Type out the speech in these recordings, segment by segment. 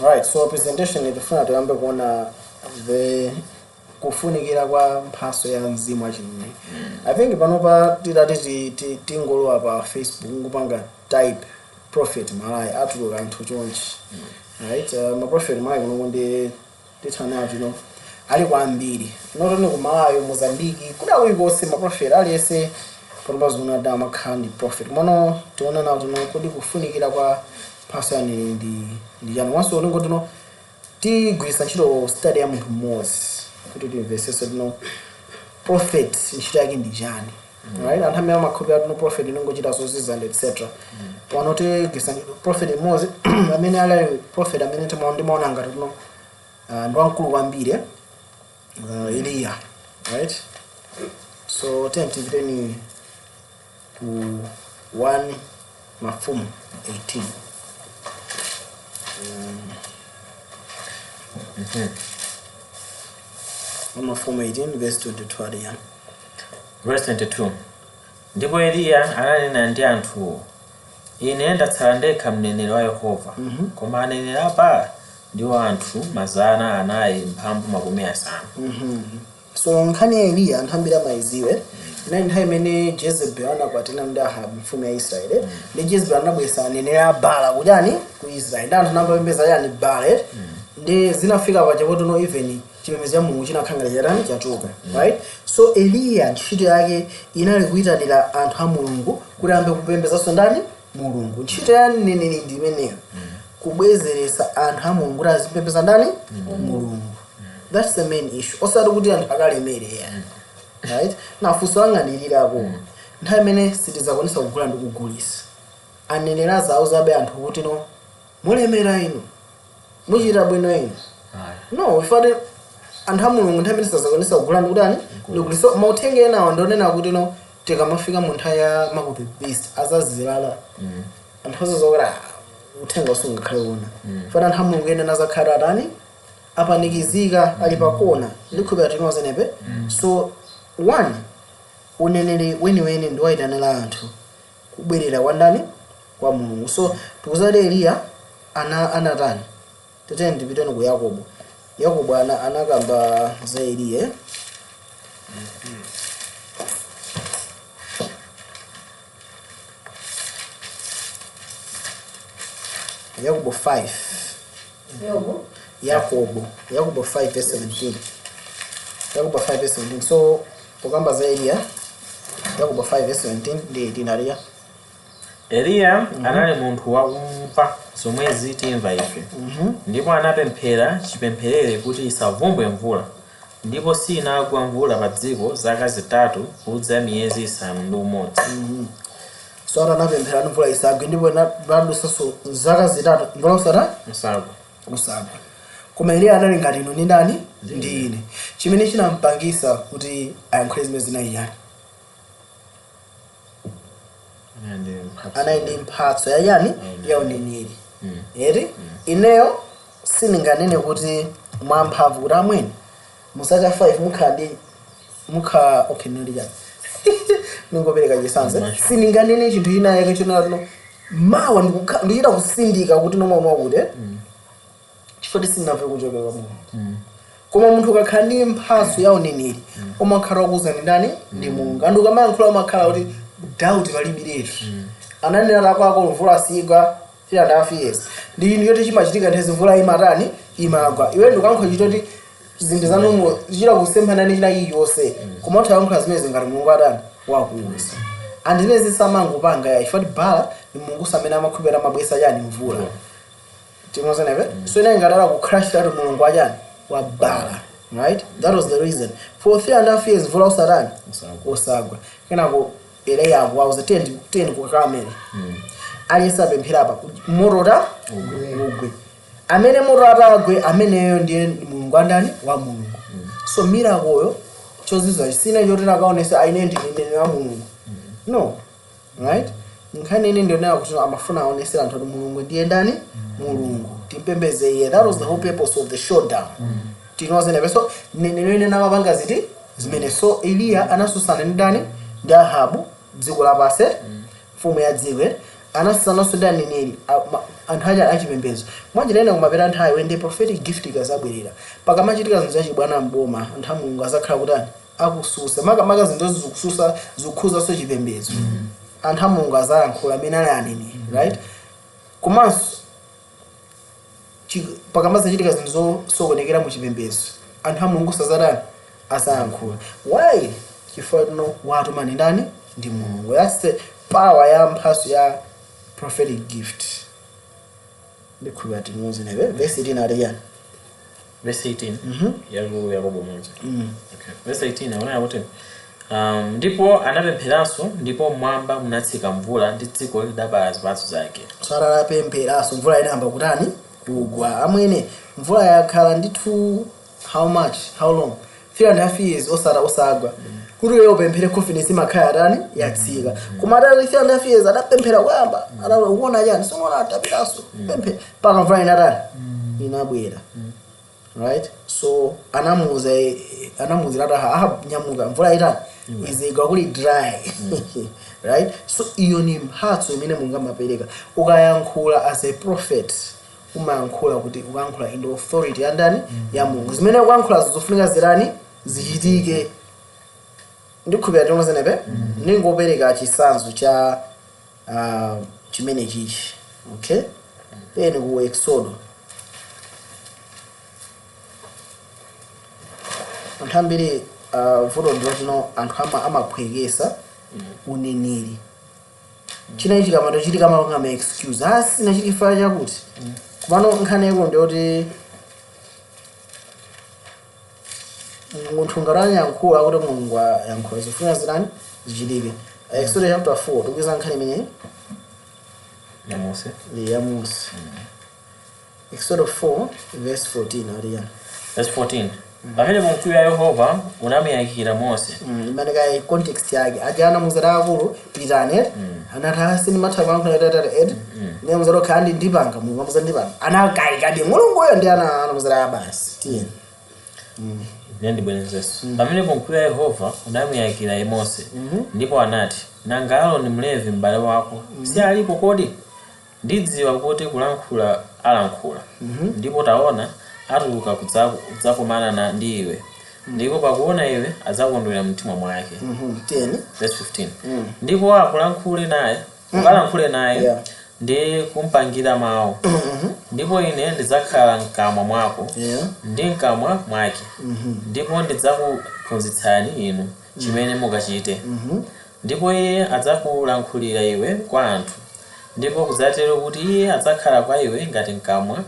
Right, so presentation itafuna tuyambe kuona the kufunikira kwa mphaso ya mzimu wachimene. I think panopa tidati tingolowa pa Facebook ngupanga type prophet malai atuluka anthu chonchi. Right, ma prophet malai kuno ndi tithana ali kwambiri. Not only ku Malawi, Mozambique, kuda kulikonse ma prophet aliyese panopa zuna da makhandi prophet. Mono tiona na kuti kufunikira kwa mphaso ya ndi yani waso lingo tigwisa ntchito study ya munthu mmodzi kuti timvesese prophet ntchito yake ndi chani. Right, anthu amene amakhopi ati prophet inongochita zozizana etc. Pano tigwisa prophet mmodzi amene ali prophet amene timaona ngati ndo wamkulu kwambiri Eliya. Right, so tipiteni ku 1 Mafumu 18. Mafumu 18 verse 22 again. Verse 22. Ndipo Eliya ananena ndi anthuwo, ine ndatsala ndekha mneneri wa Yehova, koma aneneri a Baala ndiwo anthu 450. So nkhani ya Eliya anthu ambiri amayiziwe na nthawi imene Jezebel anakwatira ndi Ahabu mfumu ya Israeli, ndi Jezebel anabwesa aneneri a Baala kujani ku Israeli. Ndi anthu anapembedza yani Baala, ndi zinafika pachapo even chipembedzo cha Mulungu chinakhangala chatani chachoka. Right, so Eliya ntchito yake inali kuyitanira anthu a Mulungu kuti ambe kupembedzanso ndani Mulungu. Ntchito ya mneneri ndi imeneyo, kubwezeresa anthu a Mulungu kuti azipembedza ndani Mulungu. That's the main issue. Osati kuti anthu akalemere ya. Right, na funso angandilirako nthawi imene sitizakwanisa kugula ndi kugulisa, aneneri zabe anthu kuti mulemera inu muchita bwino inu. No, ifade anthu a Mulungu nthawi imene sitizakwanisa kugula ndi kudani ndikugulisa. Mauthenga enawo ndionena kuti tikamafika mu nthawi ya makupipisa azazilala anthu azazokera uthenga usungakhale wona. Ifade anthu a Mulungu ena nazakhala atani apanikizika ali pakona ndikhupira tinozenepe. So one, uneneri weniweni ndi wayitanira anthu kubwerera kwa ndani kwa Mulungu. So tikuzale Eliya anatani teteni tipiteni ku Yakobo. Yakobo anakamba za Eliya. Yakobo 5. Yakobo 5 verse 17. Yakobo 5 verse 17. So ukamba za Eliya Yakobo 5 verse 17 ndi dinariya. Eliya anali munthu wakumva zomwe zitimva ife. Ndipo anapemphera chipempherere kuti isavumbwe mvula, ndipo sinagwa mvula pa dziko zaka zitatu kudza miyezi 6. So anapemphera mvula isagwe, ndipo badusaso zaka zitatu mvula usagwa. Koma Eliya anali ngati inu ndi ndani ndi ine. Chimene chinampangisa kuti ayankhule zimene zinayiyani anali ndi mphatso yayani ya uneneri. Eri ineyo sininganene kuti mwamphamvu kuti amwene musaka 5 mukha okay ndiyani ningopereka chisanze sininganene chinthu china yake chonalo mawa ndikuchita kusindika kuti nomwe kuti chifoti sinamve kuchokera kwa Mulungu. Koma munthu ukakhala ndi mphatso ya uneneri umakhala wakuza ndi ndani ndi Mulungu. Anthu kamayankhula umakhala kuti doubt palibiretu. Ananena kwako mvula sigwa 3.5 years. Ndi yoti chimachitika nthawi mvula imatani imagwa. Iwe ndikuyankha chitoti zinthu zanu zichita kusemphana ndi china yonse. Koma uthayankhula zimene ngati Mulungu atani wakuuza. Andine zisamangopanga ya ifati Baala ni Mulungu samene amakhupera mabwesa yani mvula. Timozanebe? So ina ngatala ku crash that Mulungu ajani wa Baala. Right? That was the reason. For 3.5 years mvula usagwa. Kenako Eliya was attend kukamera. Alisa pemphera apa morota ugwe. Amene morota agwe ameneyo ndiye Mulungu andani wa Mulungu. So miracle yo chozizwa sina yoti nakaonesa identity ndi wa Mulungu. No. Right? Nkhani ine ndio kuti amafuna aonesera anthu kuti Mulungu ndiye ndani Mulungu. Tipembeze iye. That was the whole purpose of the showdown. Tinozene so nene nakapanga ziti zimene. So Eliya anasusana ndi ndani ndi Ahabu dziko lapase mfumu ya dziwe anasusana ndi aneneri anthu aja achipembedzo mwanjirena kumapera nthawi wende prophetic gift ikazabwerera pakamachitika zinthu zachibwana mboma anthu a Mulungu azakhala kutani akususa makamaka zinthu zikususa zikukhuza so chipembedzo anthu a Mulungu azayankhula amene ali aneneri right komanso pakamazachitika zinthu zosokonekera mu chipembedzo anthu a Mulungu sazatani azayankhula why chifukwa watuma ni ndani ndi Mulungu. That's the power ya mphaso ya prophetic gift. Ndikhulupirira timuzi nebe verse 18 aliyani verse 18 yakobo mwanzo. Okay, verse 18 anaona kuti ndipo anapempheranso ndipo mwamba munatsika mvula ndi dziko lidabala zipatso zake. Sara apempheranso mvula inayamba kutani kugwa amwene mvula yakhala ndithu how much how long 3.5 years osagwa kuti leo pemphere confidence imakhala tani yatsika koma atali 3.5 years adapemphera kuyamba anaona yani sonona atapiranso pemphe paka mvula inatani inabwera right so anamuzira nyamuka mvula itani izigwa kuli dry right so iyo ni mphatso imene Mulungu amapereka ukayankhula as a prophet umayankhula kuti ukayankhula in the authority ya ndani ya Mulungu zimene ukayankhula zizofunika zirani zichitike. Ndikhulupirira tonse nepe ningopereka chisanzo cha chimene chichi okay then ku Exodus anthu ambiri vuto ndilo anthu amakhwekesa uneneri china ichi kama tochitika malonga ma excuse asina chilifa chakuti kumano nkhani yako ndiyoti munthu ngaranyankhula kuti Mulungu yankhula zifuna zirani zichitike. Exodus chapter 4 tukuiza nkhani imeneyi ya Mose. Exodus 4 verse 14 aliyani verse 14 pamene mkulu wa Yehova unamuyakira Mose imaneka context yake ajana muzara akulu pitane anatasi ni mathawa yankhula tatata ed ne muzaro kandi ndipanga Mulungu muzandipanga anakaikadi Mulungu yo ndi ana muzara basi tiyeni ndibwenezeso pamene mkulu wa Yehova unamuyakira Mose ndipo anati nanga Aaroni mlevi m'bale wako si alipo kodi ndidziwa kuti kulankhula alankhula ndipo taona atuluka kudzakumana ndi iwe ndipo pakuona iwe adzakondwera mtima mwake. 10 verse 15 ndipo akulankhule naye ukalankhule naye ndi kumpangira mawu ndipo ine ndidzakhala mkamwa mwako ndi mkamwa mwake ndipo ndidzakuphunzitsani inu chimene mukachite ndipo iye adzakulankhulira iwe kwa anthu ndipo kudzatero kuti iye adzakhala kwa iwe ngati mkamwa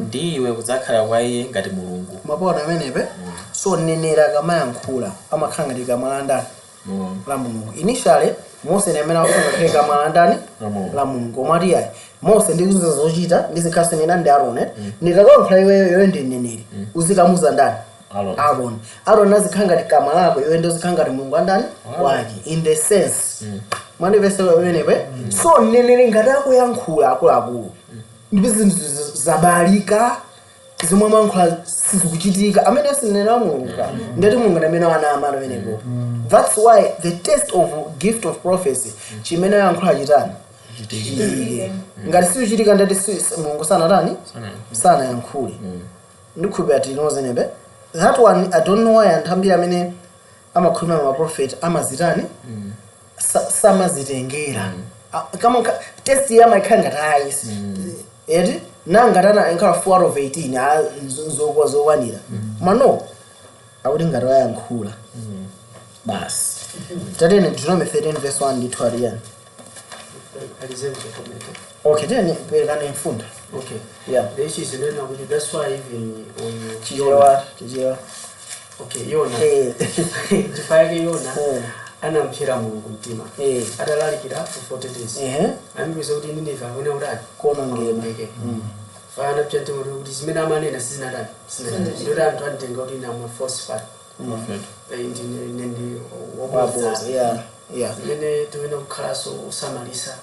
ndi iwe kudzakhala kwa iye ngati Mulungu. Mapona amenepe so nenera kamayankhula amakhala ngati kamwa la Mulungu. Initially Mose nemena akufunga kamwa la ndani la Mulungu omati ayi Mose ndikuza zochita ndizikhaso nena ndi Aaroni ndikakankhula iweyo ndi neneri uzikamuza ndani Aaron azikhala ngati kamwa lako iwe ndizikhala ngati Mulungu andani wake in the sense mwani vese wenewe so neneri ngati akuyankhula akuluakulu ndipo zinthu zabalika zimwe amankhula sizikuchitika amene sinena Mulungu ndati Mulungu amene anamala wenepo. That's why the test of gift of prophecy chimene yankhula chitani ngati sichitika ndati Mulungu sanatani sana yankhule ndikhulupirira tinoze nebe that one I don't know why anthu ambiri amene amakhuluma ma prophet amazitani samazitengera kama test ya maikanga tayisi eti nangatana enkhala 4 out of 18 zowanira mano akuti ngati wayankhula basi tatene Deuteronomy 13 verse 1 ndi 2 aliyani okay tene pelekane mfunda okay yeah this is learn about that's why even chijewa okay yona chifayake yona anamphera Mulungu mtima atalalikira for 40 days ambiza kuti Nineve akone urani konongeke fana pchante kuti zimene amanena sizinadani ndoti anthu anitenga kuti namwe falsified ndi waboza zimene tiwene kukhalaso usamalisa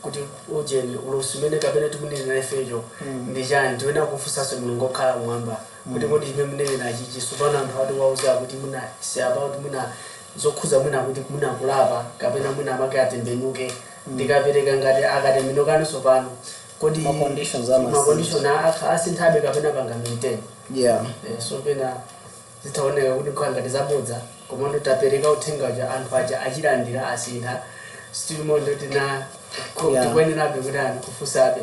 kuti ujeni ulusumene kapena timunena ifejo ndi chani tiwene kufunsaso Mulungu okhala mwamba kuti kodi chimene munena chichi supana anthu ati wauza kuti muna si about muna zokhuza muna kuti muna kulapa kapena muna amake atembenuke ndikapereka ngati akatembenukano sopano kodi conditions asinthabe kapena panga maintain so pena zitaoneka kuti ngati zabodza koma nditapereka uthenga uja anthu aja achilandira asintha still mondo tina kuenerabe kuti anthu kufusabe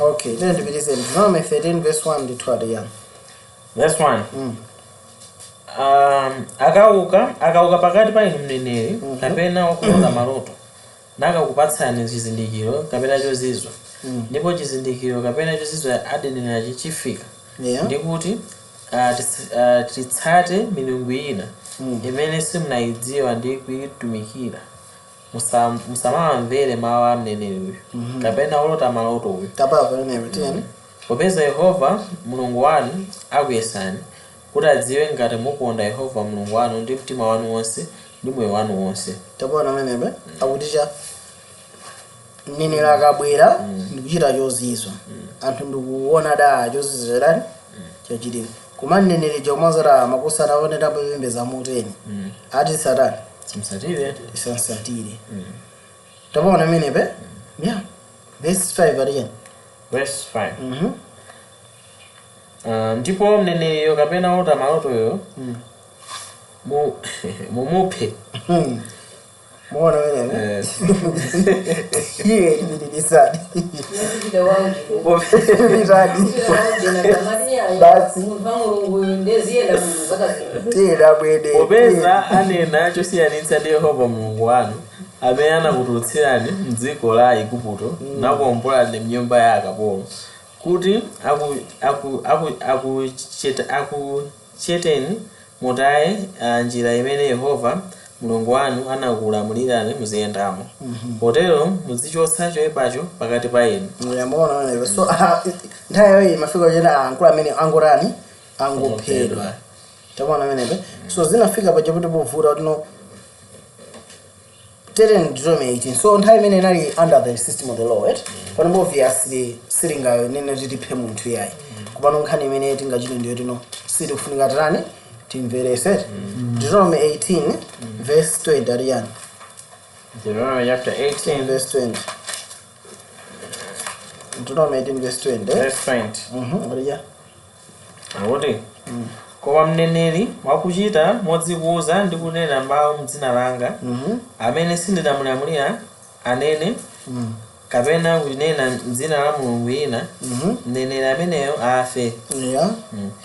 okay then ndipitise Deuteronomy 13 verse 1 ndithwade ya verse 1 akauka pakati pa inu mneneri kapena wakulota maloto nakakupatsani chizindikiro kapena chozizwa ndipo chizindikiro kapena chozizwa adenera chifika ndikuti titsate milungu ina imene simunayidziwa ndi kuyitumikira musamamvere mawu a mneneri uyu kapena olota maloto uyu popeza Yehova mulungu wanu akuyesani kuti adziwe ngati mukonda Yehova mulungu wanu ndi mtima wanu wonse ndi moyo wanu wonse. Tabona menebe akutisha mneneri akabwera ndikuchita chozizwa anthu ndikuona da chozizwa chadani chachitika koma mneneri chomazara makusana aonera pembeza muteni ati satani simsatire tabona menebe verse 5 again verse 5 ndipo mneneriyo kapena olota maloto yo mumuphe muona menebe ndidisadi popeza anena chosiyanitsa ndi Yehova mulungu wanu amene anakutulutsirani m'dziko la Igupto nakuwombolani m'nyumba ya akapolo kuti akucheteni mutaye njira imene Yehova mulungu wanu anakulamulirani muziyendamo potero muzichotsa choyipacho pakati pa inu. So nthawi mafika chena ankulu amene angorani angophedwa tabona menebe so zinafika paja kuti povuta kuti no Deuteronomy 18 so nthawi imene inali under the system of the law pano obviously silinga nene tiphe munthu yayi kupano nkhani imene tingachite ndiyo tino sikufunika tani timverese Deuteronomy 18 verse 20 Ariana. Deuteronomy chapter 18 verse 20. Deuteronomy 18 verse 20. Verse 20. Ariya. Akuti koma mneneri wakuchita modzikuza ndi kunena mawu m'dzina langa amene sindinamulamulira anene kapena kunena m'dzina la mulungu ina mneneri ameneyo afe.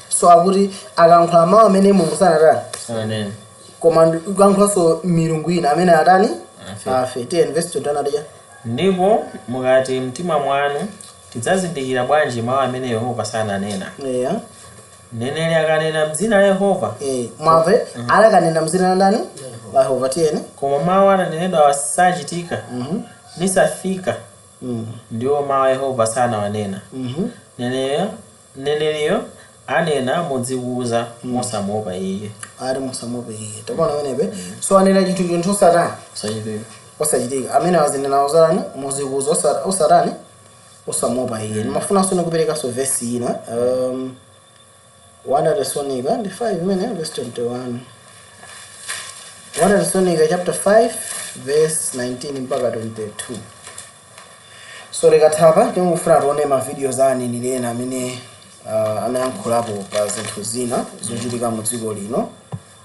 So akuti akankhula mawu amene Mulungu sananene koma ukankhulanso milungu ina amene atani afe. 10 verse 20 Ariya. Ndipo mukati mtima mwanu tidzazindikira bwanji mawu amene Yehova sananena. Mneneri akanena m'dzina la Yehova mwamve anakanena m'dzina la ndani la Yehova tiyeni koma mawu ananenedwa asachitika nisafika ndiwo mawu a Yehova sanawanena. Mneneriyo anena modzikuza mosamuopa iye. Ari mosamuopa iye tabona menebe so anena chinthu chontho satani osachitika amene azinena ozarani modzikuza osarani osamuopa iye. Mafuna sone kupereka so verse ina 1 Thessalonica and 5 verse 21. 1 Thessalonica chapter 5 verse 19 mpaka 22. So lekatapa timufuna tuone ma videos aneneri amene anayankhulapo pa zinthu zina zochitika mu dziko lino.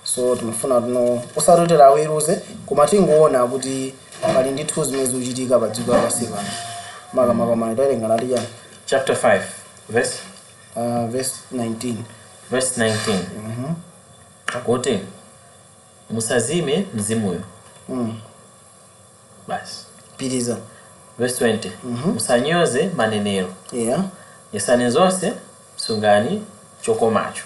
So timufuna tuno osatotera aweruze koma tingoona kuti pali ndithu zimene zochitika pa dziko lapansi pano. Makamaka tawerenga nati chani chapter 5 verse 19. Verse 19. Akuti musazime mzimuyo. Basi. Pitiza. Verse 20. Musanyoze manenero. Yesani zonse sungani chokomacho.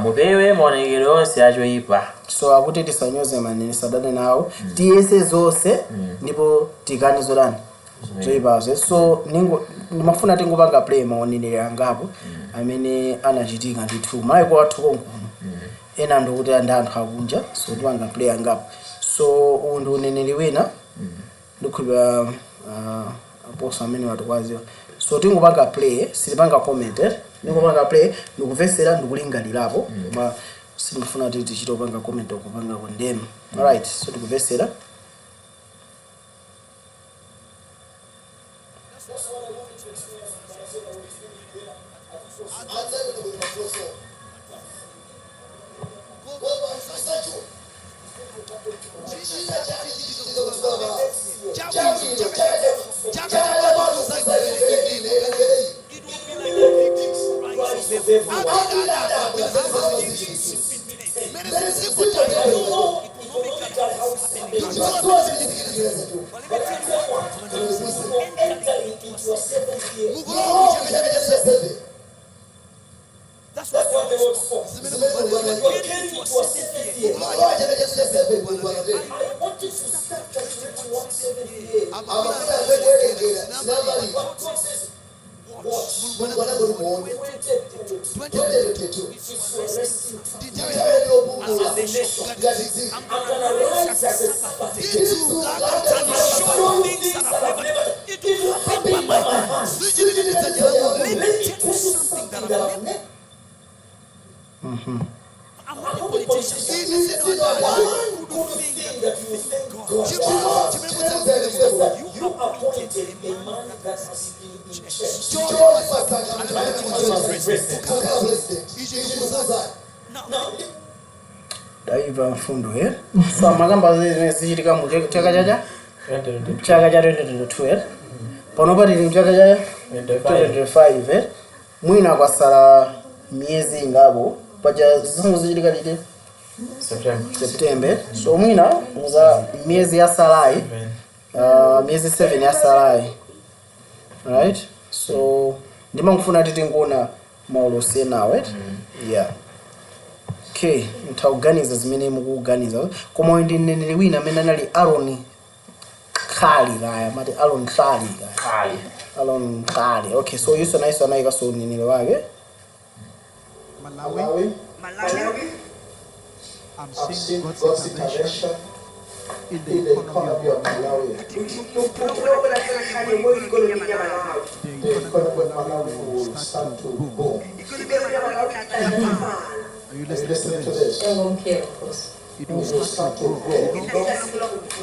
Mupewe maonekedwe onse achoyipa. So akuti tisanyoze manenero sadane nawo tiyese zonse ndipo tikani zolani zoyipazo. So ndimafuna tingopanga play maonenero angapo amene anachitika ndithu maiko athu konkuno ena ndikuti anthu akunja so tipanga play angapo. So uyu ndi uneneri wina ndikhulupira aposo amene watukwaziwa. So tingopanga play silipanga comment ndingopanga play ndikuvesera ndikulingalirapo koma simufuna kuti tichitopanga comment okupanga kundema. Alright, so tikuvesera. Daiva mfundo here. So magamba zichitika mu chaka cha 2012. Panopa tili mchaka cha 2025. Mwina kwasala miezi ingabo paja zimwe zichitika liti September. So mwina muza miezi ya salai miezi 7 ya salai. Right? So ndimangufuna titi ngona maulose nawe. Yeah. Okay, mtauganiza zimene mukuganiza. Koma ndinene wina amene anali Aaron Khali kaya, mati Aaron Khali kaya. Aaron Khali. Okay, so yuso na ikaso ninile wake. Malawi. I'm seeing God's intervention in the economy of Malawi. The economy of Malawi will start to boom. Are you listening to this? It will start to grow.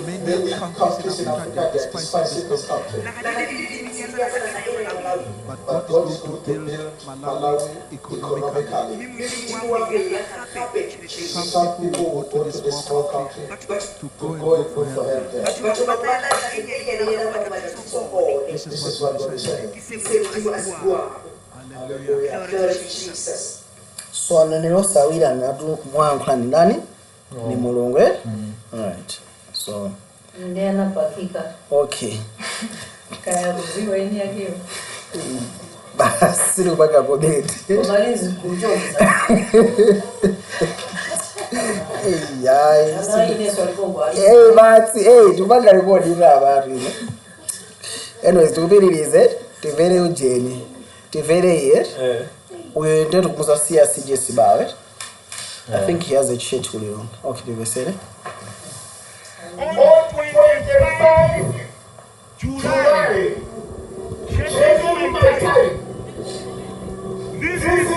Many countries in Africa are despising this country. But God is going to build Malawi economically. Some people go to this small country to go and look for help there. This is what God is saying. Hallelujah. So ananelo sawira ngatu mwankhani ndani ni mulungu. Alright. So ndena pakika. Okay. Kaya kuziwa ini yakio. Basi lubaka bodeti. Kumaliza kujonza. Tubanga rekodi abantu. Anyways, tukupitirize, tivere ujeni. Tivere here. We intend to kuza CSJ bawe. I think he has a church with you. Okay, tivesere. July. This is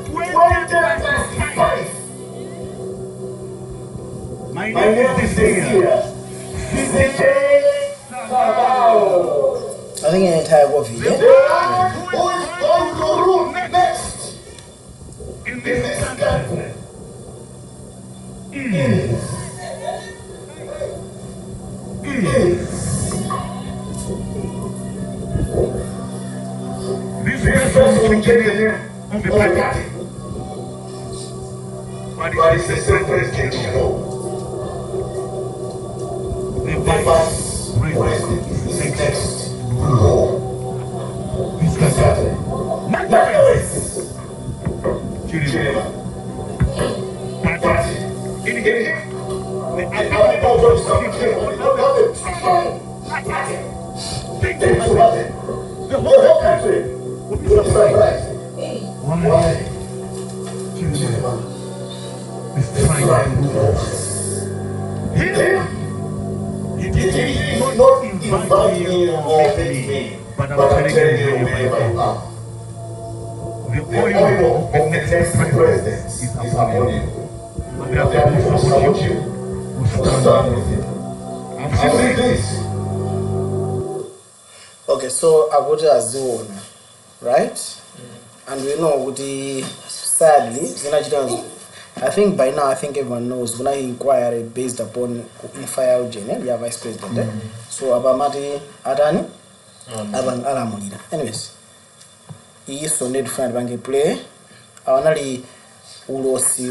2025. My name is Eliya. I think an entire war video. Who is going to rule next in this country? This person will take the name of the party. But it's the same president, you know. The vice president is next to rule this country. Nonetheless, Chile, party, in the accountable for something. The whole country will be surprised. Why? Chile is trying to rule us. He did not invite me or me, but I'm telling you where you are. The oil of the next president is upon you. support you, will stand with you. After this. Okay, so akuti aziona, right? And we know kuti sadly zinachita. I think by now everyone knows when I inquiry based upon fire Eugene, the vice president. So abamati atani alamulira. Anyways, he so need friend bange play. Awanali ulosi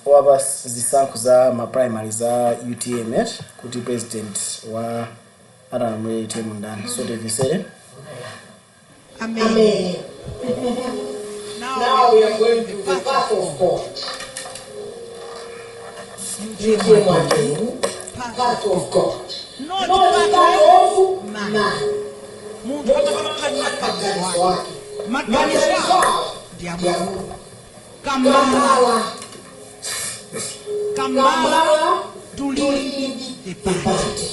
waba zisanku za ma primary za UTM kuti president wa alamulira UTM ndani. So they said Amen. Now we are going to the path of God. You came again, path of God. Not the path of man. Kamala to lead the party.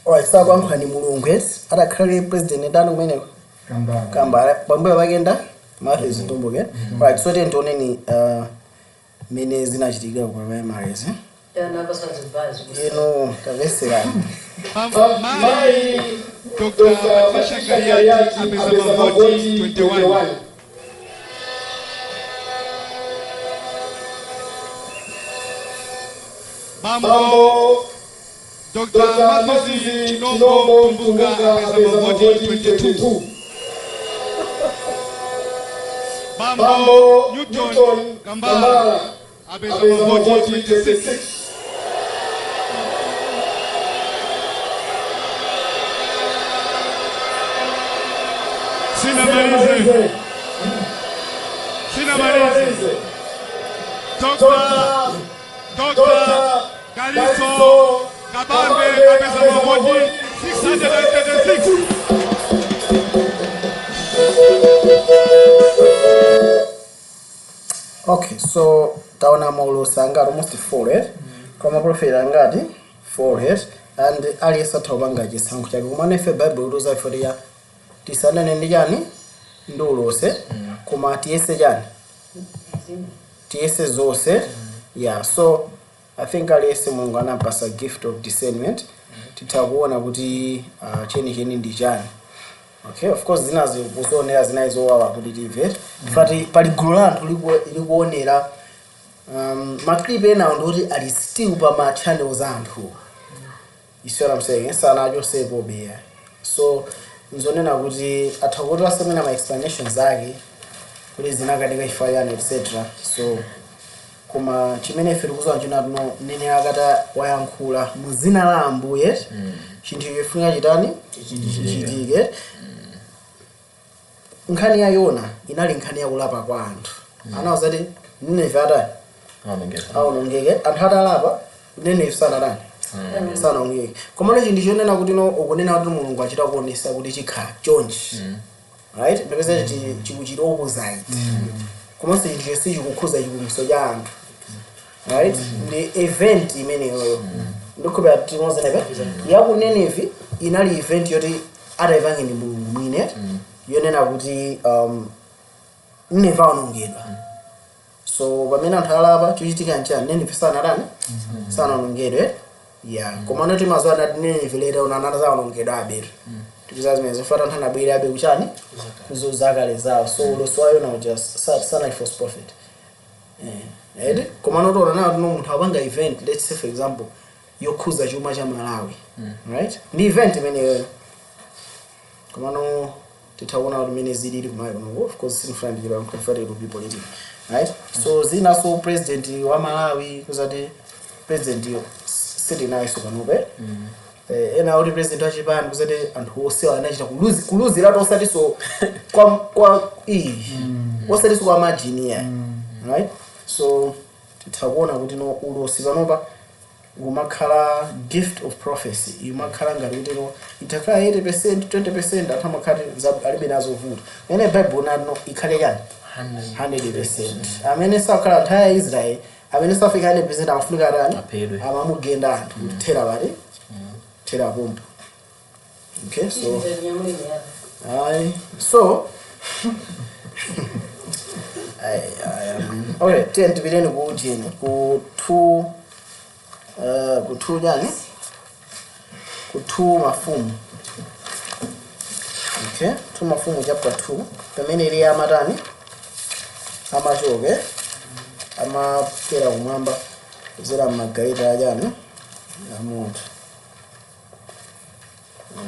Alright, so kwamkhani mulungwesi adakhale president ndani kumene kamba pambuyo pakenda Matthew Zitumbuke. Alright, so tentoneni mene zinachitika ku primaries. Kaveserani. Mai Dr. Patricia Gayati amesema voti 21. Mambo Dr. Moses Chinombo Tumbuka amesema voti 22. Mambo Newton Kambala amesema voti 26. Sina Marize. Dr. Kaliso Kabambe amesema voti 636. Okay, so taona maulo sanga almost 4 kama profile ngati 4 and aliyesa thawanga chisankho chake kumane fe bible uloza iforia tisanane ndi chani ndulose kuma tiyese chani tiyese zose yeah. So I think aliyese Mulungu anapasa gift of discernment titakuona kuti cheni ndi chani. Okay, of course zinazo kuonera zinazowawa kuti tive fati pali gulu la anthu likuonera maclip ena ndoti ali still pa ma channels anthu. You see what I'm saying? Sana Joseph beya. So nzonena kuti atakoti wasemena ma explanations zake kuti zinakatika ifayana etc. So kuma chimene ife tikuzwa njina no nene akata wayankhula muzina la Ambuye chinthu chifunga chitani chichitike. Nkhani ya Yona inali nkhani ya kulapa kwa anthu. Anawazati Nineve atani aonongeke anthu atalapa Nineve sanatani sanaongeke. Koma lero ndichonena kuti no ukunena kuti Mulungu achita kuonesa kuti chikhala chonchi. Right? Ndipeza chikuchita opposite. Koma si chikukhuza chikumiso cha anthu. Right? The event imeneyo ndikhobe atimoze nebe yaku Nineve inali event yoti ataivange ndi Mulungu mwine yonena kuti Nineve aonongedwa. So pamene anthu alapa chochitika nchani Nineve sanatani sanaonongedwe. Yeah, koma noti mazwana Nineve lero unanana zaonongedwa abiri. Tikizazimeza fata anthu anabwera abe kuchani kuzozakale zawo. So loswayo now just sana false prophet. Edi koma noti unanana no munthu apanga event, let's say for example yokhuza chuma cha Malawi. Right? Ndi event imeneyo. Koma no titaona kuti mene zilili kumayo no of course sin friend you are comfortable people eating. Right? So zina so president wa Malawi kuzati president yo sitting nice ukanobe. Ena uri president wa Japan kuzati anthu ose anachita kuluzira to osati so kwa osati so kwa margin. Right? So titakuona kuti no ulosi panopa ngumakhala gift of prophecy imakhala ngati kuti no itakhala 80% 20% anthu amakhati alibe nazo vuto ene bible nano ikhale yani 100%. Amene sakhala nthawi ya Israeli amene safika 100% amafunika atani amamugenda anthu kuthera bali thera bomba. Okay, so okay, tipiteni ku jeni ku 2 mafumu. Okay, 2 mafumu chapter 2 pamene Eliya amatani amachoke amapera kumwamba kuzera magaleta ajani amuntu.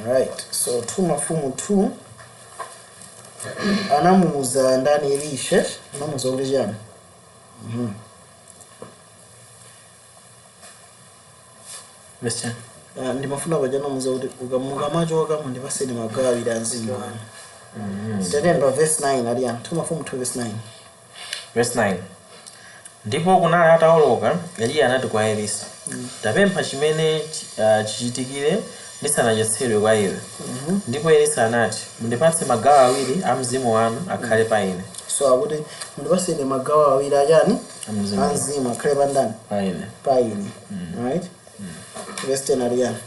Alright, so 2 mafumu 2 anamuuza ndani Elisha anamuuza kuti jani Mr. ndimafuna pajana muza kuti ukamuka machoka mundipaseni magawo awiri anzimu anu. Tatemba verse 9 aliyani 2 mafumu 2 verse 9. Verse 9. Ndipo kunali atawoloka Eliya anati kwa Elisa, tapempha chimene chichitikire ndisanachotsedwe kwa iwe. Ndipo Elisa anati, mundipatse magawo awiri a mzimu wanu akhale pa ine. So akuti mundipaseni magawo awiri ajani anzimu akhale pa ndani pa ine. Right? Verse 10 aliyani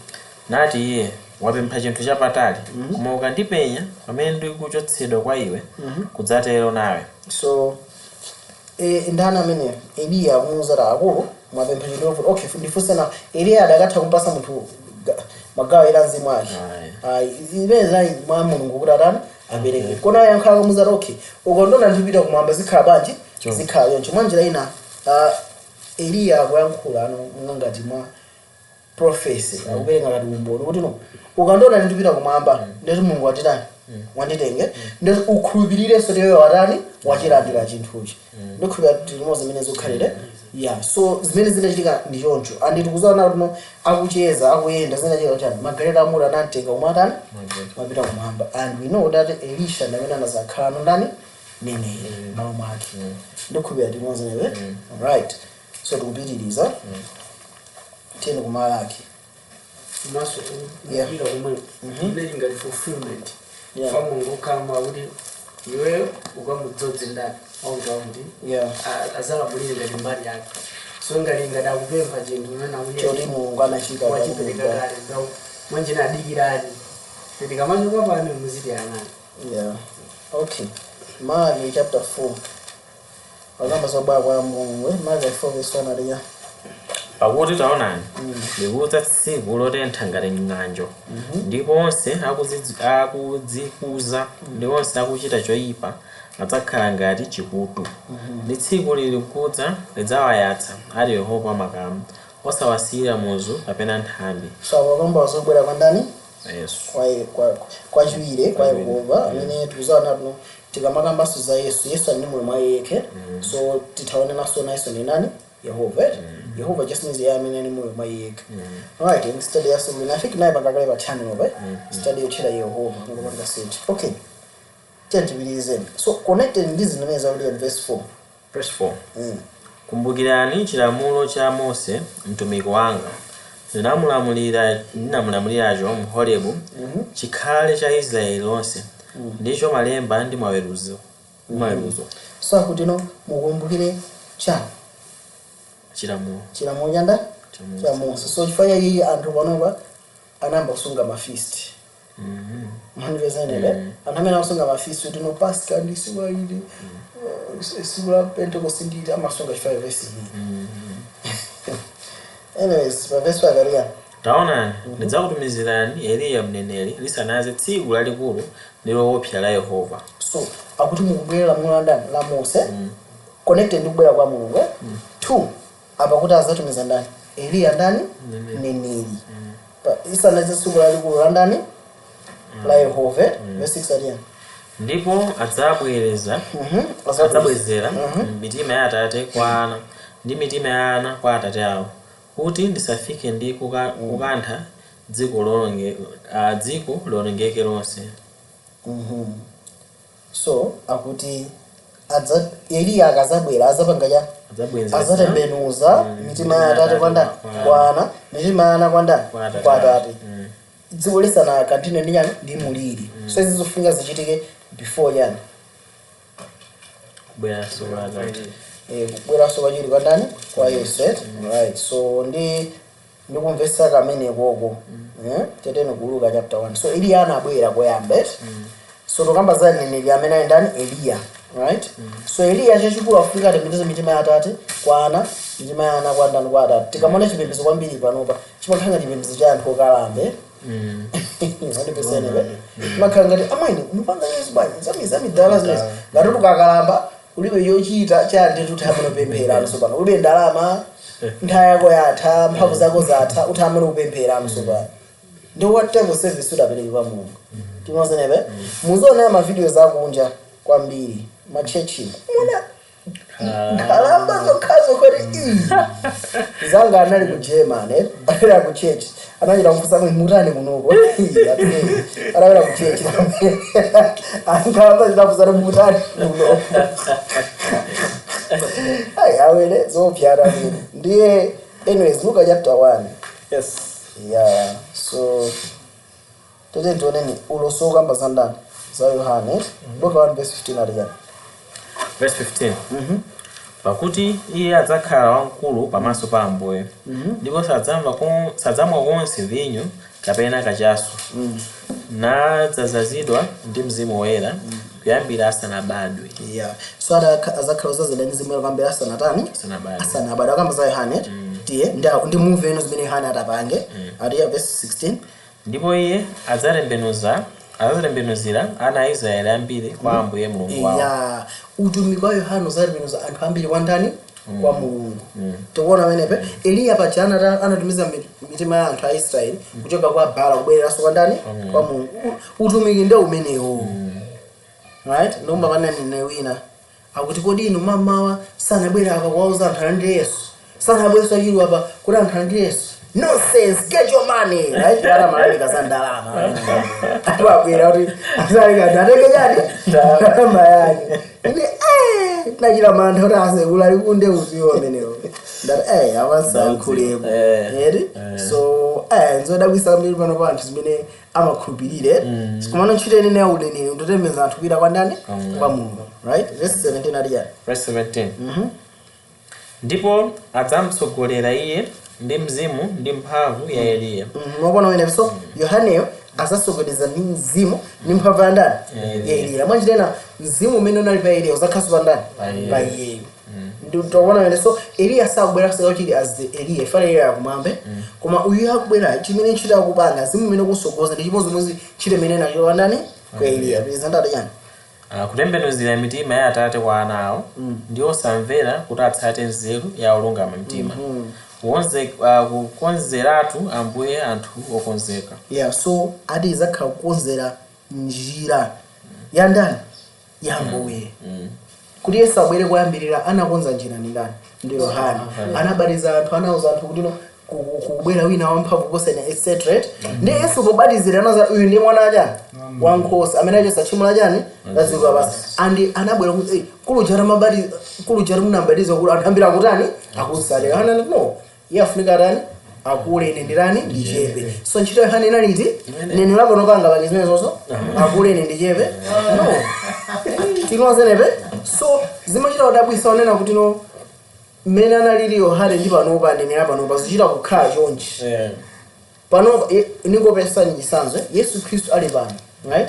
nati iye wapempha chinthu chapatali koma ukandipenya pamene ndikuchotsedwa kwa iwe kudzatero nawe. So ndana amene Eliya kumuuza ta akulu mwapempha chinthu kuti okay ndifusena Eliya adakatha kumpasa munthu magawo ila mzimu ake. Ibeza mwa Mulungu kuti atani abereke. Kona yankhala kumuuza okay ukondona ndipita kumwamba zikhala banji zikhala yonke mwanjira ina Eliya akuyankhula ngati mwa prophecy akubereka ngati umboni kuti no ukandona ndipita kumwamba ndeti Mulungu atitani wanditenge ndeti ukhulupirire so tewe watani wachilandira chinthuchi ndikhulupirira kuti limodzi zimene zikhalire so zimene zinachitika ndi choncho anditi kuzaona kuti no akucheza akuyenda zinachitika chani magaleta amuna anatenga kumwatani mapita kumwamba and we know that Elisha ndamene anazakhala ndani nene malo mwake ndikhulupirira kuti limodzi newe. Alright, so tikupitiriza tena kumalaki maso bila umwe ile ngali fulfillment Mungu kama uli iwe ukamudzodze ndani au ndi azala bulire ngati mbali yake so ngali ngada kupempha chinthu nana uye choti Mulungu anachita wachipeleka kale ndau mwanje nadikirani ndi kamano kwa pano muzidi anani. Okay, Malaki chapter 4 akamba sobaya kwa Mulungu Malaki 4 verse 1 aliya pakuti taonani ndikuza tsiku lotentha ngati ng'anjo ndipo onse akudzikuza ndi onse akuchita choyipa adzakhala ngati chikutu. Ndi tsiku lili kudza lidzawayatsa ali Yehova makamu osawasiyira muzu kapena nthambi. So akamba wazobwera kwa ndani Yesu kwa chiwire kwa Yehova amene tikuzaona tuno tikamakamba za Yesu ali mulungu mwa yekhe. So titaone naso naiso ni nani Yehova just means amene ni mulungu mwa yekhe. Alright, in study yaso I think naye bakakale ba channel study yochira Yehova ngoba search. Okay, tentibilizeni so connected ndizi nimeza uli in verse 4. Verse 4. Kumbukirani chilamulo cha Mose mtumiki wanga ndinamulamuliracho mu Horebu chikhale cha Israeli lonse ndicho malemba ndi maweruzo. So kuti no mukumbukire chilamulo chanda cha Mose. So chifanya iyi anthu panopa anamba kusunga mafeast. Manvezanele anamena kusunga mafeast kuti no Pascal ndi siwa ili siwa Pentecost ndi amasunga chifanya verse hii. Anyways, verse 5 aliya taonani ndidzakutumizirani Eliya mneneri lisanaze tsiku lalikulu ndiloopsa la Yehova. So akuti mukubwera lamulo la Mose connected ndi kubwera kwa Mulungu. 2 apa kuti azatumiza ndani Eliya ndani neneri isanaze tsiku lalikulu la ndani la Yehova. Verse 6 aliya ndipo adzabwezera mitima ya atate kwa ana ndi mitima ya ana kwa atate awo kuti ndisafike ndi kukantha dziko lolongeke lonse. So akuti Eliya akazabwera azapanga azatembenuza mitima ya Atate kwa ndani kwa Ana, mitima ya Ana kwa ndani kwa Atate. Dziko lisana kantine ndi yani ndi muliri. So izi zofunga zichitike before yani kubwera so Atate. Kubwera so kwachiri kwa ndani kwa Yesu, right? So ndikumvesa kamene koko tetene kuluka chapter 1. So Eliya anabwera koyambe. So tokamba za neneli amene ali ndani Eliya, right? So Eliya chachikulu afika atembenuze mitima ya Atate kwa Ana, mitima ya Ana kwa ndani kwa Atate. Tikamona chipembedzo kwambiri panopa chimakhala chipembedzo cha anthu okalambe. Makanga ndi amweni mupanga Yesu bani zami dala zines ngati tukakalamba ulibe yochita cha ndi tuthamano pemphera alusopana ulibe ndalama nthaya yako yatha mphamvu zako zatha uthamano kupemphera alusopana ndi what type of service udapereka kwa Mulungu tinozenebe muzoona ma videos akunja kwambiri ma church muna kalamba zokhazo kodi zanga anali ku Germany anali ku church anajira kufusa mutane kunoko anawera ku church ankalamba zinafusa mutane kunoko awele zopyara ndiye anyways Luka chapter 1. Yes. Yeah, so today tuoneni ulosoka mbazandani za Yohane Luka 1 verse 15 alijana verse 15. Pakuti iye adzakhala wamkulu pamaso pa Ambuye ndipo sadzamwa konse vinyo kapena kachasu nadzazazidwa ndi Mzimu Woyera kuyambira asanabadwe. Yeah, so azakhala zazidwa ndi Mzimu Woyera kuyambira asanabadwe akamba za Yohane tiye ndi move eno zimene Yohane atapange atiya verse 16. Ndipo iye adzatembenuzira ana a Israeli ambiri kwa Ambuye Mulungu wawo. Yeah, utumiki wa Yohane uzatembenuza anthu ambiri kwa ndani kwa Mulungu. Tikuona menepe Eliya pachana anatumiza mitima ya anthu a Israeli kuchoka kwa Baala kubwereranso kwa ndani kwa Mulungu. Utumiki ndio umenewo. Right? Ndoma kana nene wina akuti kodi inu mamawa sanabwera akawauza anthu ndi Yesu sanabweso yiru apa kuti anthu ndi Yesu. Nonsense, get your money, right? Kana malaika sandalama. Atwabwera kuti azalika ndatenge jani? Ndalama yake. Najira mantha kuti asekula likunde uziwa menewo. Ndati awasankhuleko. Eri? So nzodabwisa mbiri pano pa anthu zimene amakhulupirire. Sikumana ntchiteni ne uleni ndotemeza anthu kuita kwa ndani? Kwa Mulungu, right? Verse 17 alijana. Verse 17. Ndipo adzamtsogolera iye ndi mzimu ndi mphamvu ya Eliya. Mwabona wene so Yohaneyo azasogolereza ndi mzimu ndi mphamvu ya ndani ya Eliya. Mwanji tena mzimu umene unali pa Eliya uzakhaso pa ndani pa iye. Ndikuona wene so Eliya sakubwera kusakachiti as the Eliya ifana Eliya kumwambe koma uyu akubwera chimene nchita kupanga mzimu umene kusogoza ndi chimozimozi chite mene nacho pa ndani kwa Eliya. Bizandada yani kutembenuzira mitima ya Atate kwa ana awo ndi osamvera kuti atsate nzeru ya olungama mtima. Kukonzeratu Ambuye anthu okonzeka. Yeah, so adi izakhala kukonzera njira ya ndani ya Ambuye. Kuti Yesu abwere kuyambirira anakonza njira ni ndani ndi Yohane. Anabatiza anthu anauza anthu kuti kubwera wina wamphamvu kusena etc. Ndi Yesu kubadizira anaza uyu ndi mwana ajani wankhosa amene achesa tchimo la jani lazikwa basi. Andi anabwera kuti kulujara mabati kulujara munabatiza kuti antambira kutani akusale. Yohane no. Yafunika rani akule nendirani ndichebe. So ntchito Yohane inaliti neno lako nopanga bali zimene zonso akule nendichebe. No. Tinozenepe so zimachita kudabwisa onena kuti no mmene analili Yohane ndi panopa nene panopa zichita kukhala chonchi. Pano ningopesa njisanzwe Yesu Kristu ali pano, right?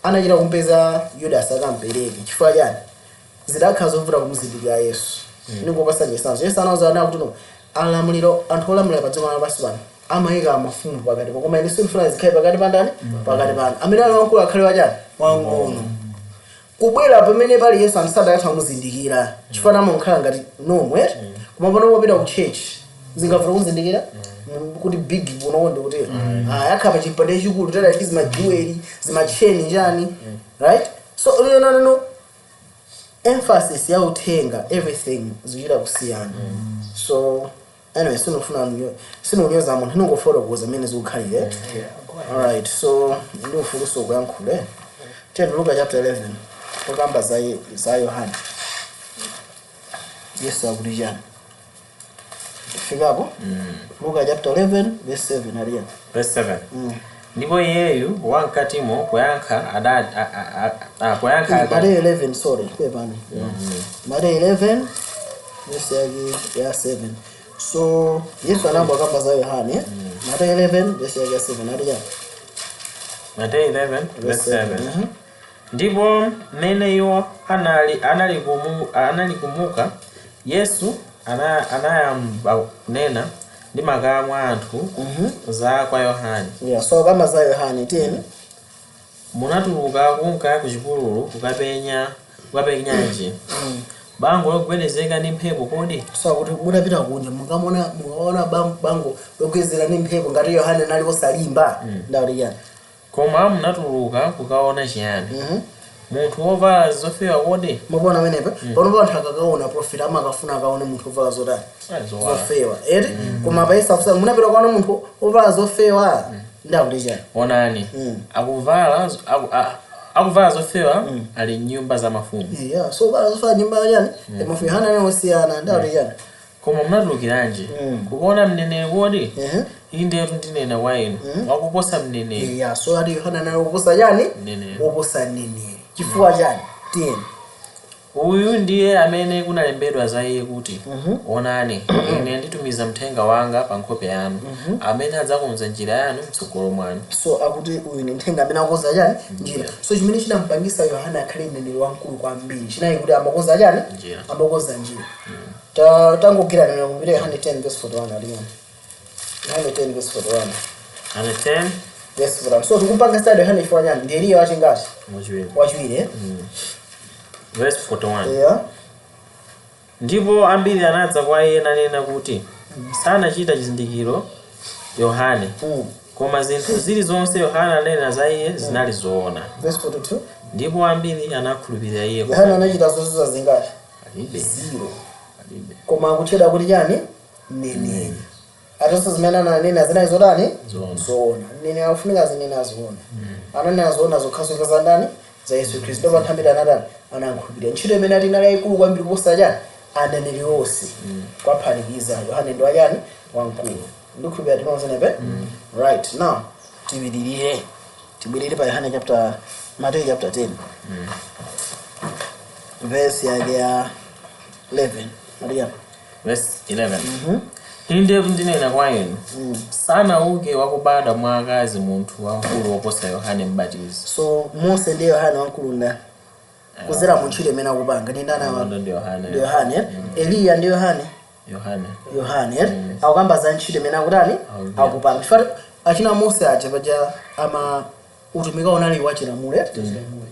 Anachita kumpeza Yudas akampereke chifukwa chani zidakhala zovuta kumuzindikira Yesu. Ningopesa njisanzwe Yesu anawuza kuti no alamuliro anthu olamulira pa dziko lapansi pano amayika mafumu pakati koma ine sindifuna zikhale pakati pa ndani pakati pano amene ali wankulu akhale wachani wang'ono. Kubwera pamene pali Yesu anthu sadakatha kumuzindikira chifukwa amakhala ngati nomwe koma pano popita ku church zingafuna kumuzindikira kuti big unoonde kuti yakhala pa chipande chikulu tata zima jewelry zima chain njani, right? So no emphasis ya uthenga everything zichita kusiyana. So anyway sinonyoza munthu ningofotokoza amene zikukhalire. Alright, so ndifuluso kuyankhule Luka chapter 11 okamba za Yohane. Yesu akuti chani fikapo Luka chapter 11 verse 7 aliya verse 7 ndipo iyeyu wankatimo kuyankha Matthew 11 sorry kwepani Matthew 11 verse yake ya 7 so Yesu anamba kamba za Yohane Matthew 11 verse yake ya 7 aliya Matthew 11 verse 7 ndipo mmene iwo anali kumuka Yesu anayamba kunena ndi makamu anthu za kwa Yohane. So kama za Yohane tena munatuluka kunka ku chipululu kukapenya nji bango lokugwedezeka ndi mphepo kodi so kuti munapita kunja mukaona bango lokugwedezeka ndi mphepo ngati Yohane nali osalimba ndawali yani koma munatuluka kukaona chiyani munthu wovala zofewa kodi mubona menepa pano anthu akakaona profita amakafuna akaone munthu wovala zotani zofewa eti koma paisa kusa munapita kuona munthu wovala zofewa ndakuti chani onani akuvala zofewa ali nyumba za mafumu so vala zofewa nyumba yani mafumu Yohane anawasiyana ndakuti chani koma munatulukiranji kukuona mneneri kodi inde ndinena kwa inu wakuposa mneneri so ati Yohane anakuposa chani woposa mneneri chifukwa chani tiyeni uyu ndiye amene kunalembedwa za iye kuti onani ine nditumiza mthenga wanga pa nkhope yanu amene adzakonza njira yanu mtsogolo mwanu so akuti uyu ni mthenga amene akonza chani njira so chimene chinampangisa Yohane akhale mneneri wamkulu kwambiri chinayi kuti amakonza chani amakonza njira tangogwira neno kumbira Yohane 10 verse 41 aliyani Yohane 10 verse 41 Yohane 10 verse 41 so tukumpanga study Yohane ifanya chani ndi Eliya wachingati wachiwiri verse 41 ndipo ambiri anadza kwa iye nanena kuti sanachita chizindikiro Yohane koma zinthu zilizonse Yohane anena za iye zinali zoona verse 42 ndipo ambiri anakhulupirira iye Yohane anachita zozuza zingati zero koma akucheda kuti chani mneneri atonse zimene ananena zinali zotani zoona mneneri akufunika zinena zoona ananena zoona zokhazo za ndani za Yesu Kristo pa nthawi anadani anakhulupirira ntchito imene ati inali yayikulu kwambiri kuposa chani aneneri onse kwaphatikiza Yohane ndo ayani wamkulu ndikhulupirira tinozenepe right now tibirire pa Yohane chapter Matthew chapter 10 verse yake ya 11 Maria verse 11 inde ndinena kwa inu sanauke wakubadwa mwa akazi munthu wamkulu woposa Yohane Mbatizi so Mose ndi Yohane wamkulu nda kuzera mu ntchito imene akupanga ndi ndana ndi Yohane Eliya ndi Yohane akukamba za ntchito imene akutani akupanga chifukwa achina Mose aja paja ama utumika unali wachilamule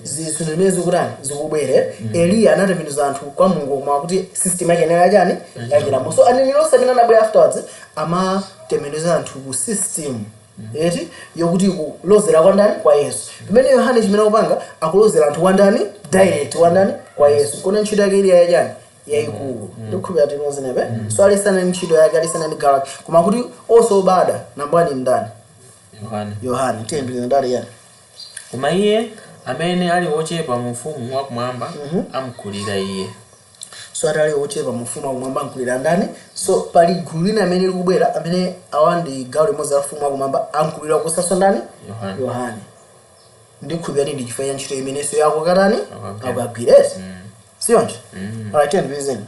zimene zikutani zikubwere Eliya anatembenuza anthu kwa Mulungu koma kuti system yake inali chani yachilamulo so aneneri onse amene anabwera afterwards amatembenuza anthu ku system eti yokuti kulozera kwa ndani kwa Yesu pamene Yohane chimene akupanga akulozera anthu kwa ndani direct kwa ndani kwa Yesu kuna ntchito yake Eliya yachani yayikulu ndikhulupirira tinozenepe so alisana ntchito yake alisana ndi gawo koma kuti osobada nambani ndani Yohane tiyembekeza ndali yani koma iye amene ali wochepa mu mfumu wakumwamba amkulira iye so atali wochepa mu mfumu wakumwamba amkulira ndani so pali gulu lina amene likubwera amene awandi gawo limodzi la mfumu wakumwamba amkulira kusaso ndani Yohane ndikhulupirira ndi chifukwa cha ntchito imenenso yako katani akagwiresi siyonje alright and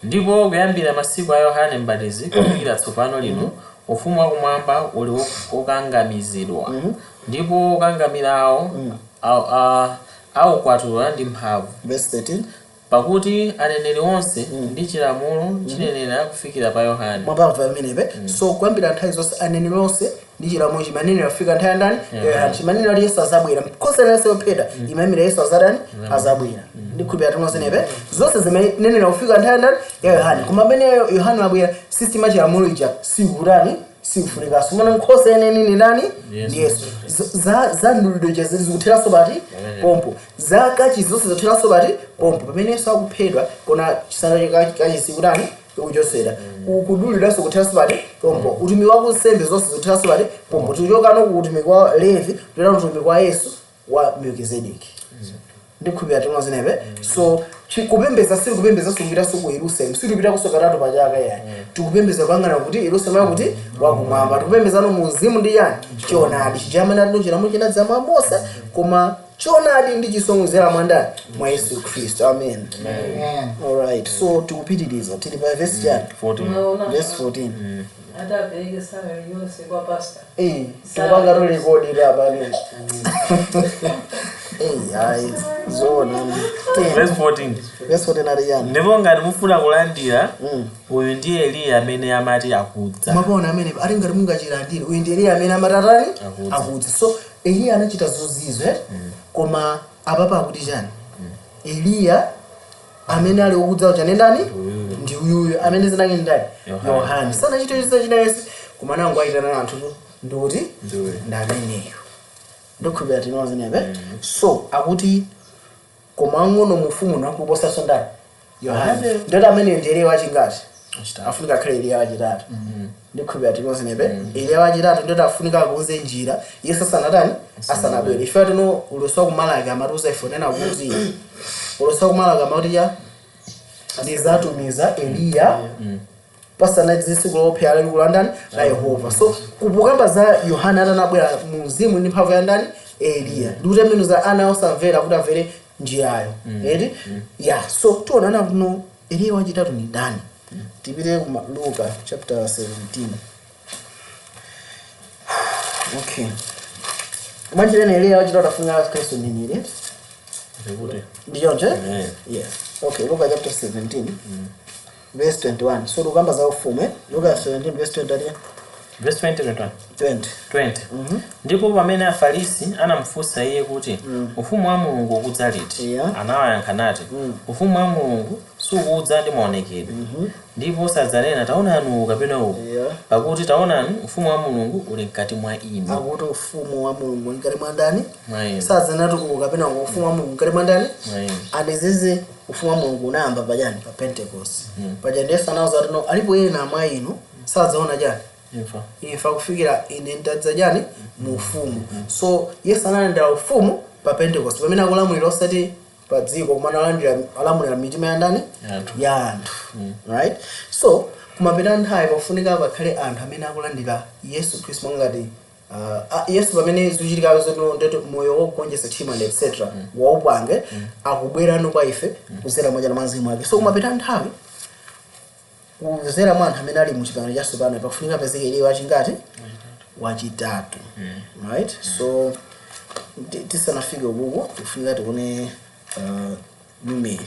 ndipo kuyambira masiku a Yohane Mbatizi kufikira tsopano lino ufumu wakumwamba uli wokangamizidwa ndipo okangamirawo aukwatula ndi mphamvu verse 13 pakuti aneneri onse ndi chilamulo chinenera kufikira pa Yohane mwapamva pamenepe so kuyambira nthawi zonse aneneri onse ndi chilamulo chimanenera kufika nthawi ndani Yohane chimanenera kuti Yesu azabwera kosenese yopheda imayimira Yesu azadani azabwera ndikhulupirira tinozenepe zonse zimanenera kufika nthawi ndani ya Yohane koma pamene Yohane abwera system ya chilamulo ija sikutani sikufunika sumana nkhosa yeneni ni nani ndi Yesu za ndulidwe chaziri zikutheraso bati pompo za kachi zonse zotheraso bati pompo pamene Yesu akuphedwa kona chisana kachi sikutani ukuchosera ukuduliraso kutheraso bati pompo utumiki wa kunsembe zonse zotheraso bati pompo tuchoka no utumiki wa Levi tutera utumiki wa Yesu wa Melkizedeki ndikhulupirira tinozenepe so Chikupembeza siri kupembeza sungira suku Yerusalemu. Siri kupita kusoka tatu pachaka yani. Tikupembeza kwangana kuti Yerusalemu kuti wakumwamba. Tikupembeza no muzimu ndi yani. Chonadi chijamana ndi chiramu chinadza mwa Mose koma chonadi ndi chisongozera mwandani mwa Yesu Kristo. Amen. All right. So tikupitiriza tili pa verse chani 14. verse 14. Atapeleke salary yonse kwa pastor. Tupanga to record it up ani. Ai zona. Verse 14. Verse 14 ari yani. Ndipo ngati mufuna kulandira uyu ndiye Eliya amene amati akudza. Mapona amene ari ngati mungachilandire uyu ndiye Eliya amene amatatani akudza. So Eliya anachita zozizo koma apapa akuti chani Eliya amene ali okudza uchane ndani ndi uyuyo amene zinake ndani Yohana sana chitochisa chinayesi koma nangu aitana anthu ndoti ndameneyo ndokhulupira tinoze nebe. So akuti koma ngono mufumu nakuposa sondani Yohana ndoti amene ndiye wachingati afunika kale Eliya wachitatu ndikhulupira tinoze nebe. Eliya wachitatu ndoti afunika kuuze njira Yesu sanatani asanabwere ife tino uloso kumalaga amatuza ifonena kuti uloso kumalaga amati ya ndizatumiza Eliya pasana dzisiku lopyala kulandani la Yehova. So kupukamba za Yohana atanabwera muzimu ndi mphamvu ya ndani Eliya ndikuti amene za ana osamvera kuti amvere njirayo eti yeah. So tionana kuno Eliya wachitatu ni ndani. Tipite ku Luka chapter 17. Okay. Manjirene Eliya wachitatu afunga Kristo nini ile? Ndiyonje? Yeah. Okay, Luka chapter 17. Verse 21. So lukamba za ufumu Luka 17 verse 20. Verse 20. 20. Ndipo pamene Afarisi anamfunsa iye kuti ufumu wa Mulungu ukudza liti, anawayankha nati ufumu wa Mulungu sukudza ndi maonekedwe, ndipo sadzanena taonani kapena uku, pakuti taonani ufumu wa Mulungu uli mkati mwa inu. Akuti ufumu wa Mulungu uli mkati mwa ndani? Sadzanena uku kapena uku, ufumu wa Mulungu mkati mwa ndani? Anezeze ufumu wa Mulungu unayamba pajani pa Pentecost. Pajani Yesu anawuza kuti no alipo ena mwa inu sadzaona jani ifa kufikira ine ndadza jani mu ufumu. So Yesu analandira ufumu pa Pentecost pamene akulamulira osati pa dziko koma alamulira mitima ya ndani ya anthu. Right? So kumapita nthawi pafunika pakhale anthu amene akulandira Yesu Khristu ngati Yesu pamene zikuchitika zono ndeto moyo wokonjesa chima and etc. waupange akubwera no kwa ife kuzera moja na mzimu wake. So kumapita nthawi kuzera mwana amene ali mu chipangano cha sopano pafunika pezeke Eliya wachingati wachitatu. Right? So tisanafike uko tifunika tione numeri.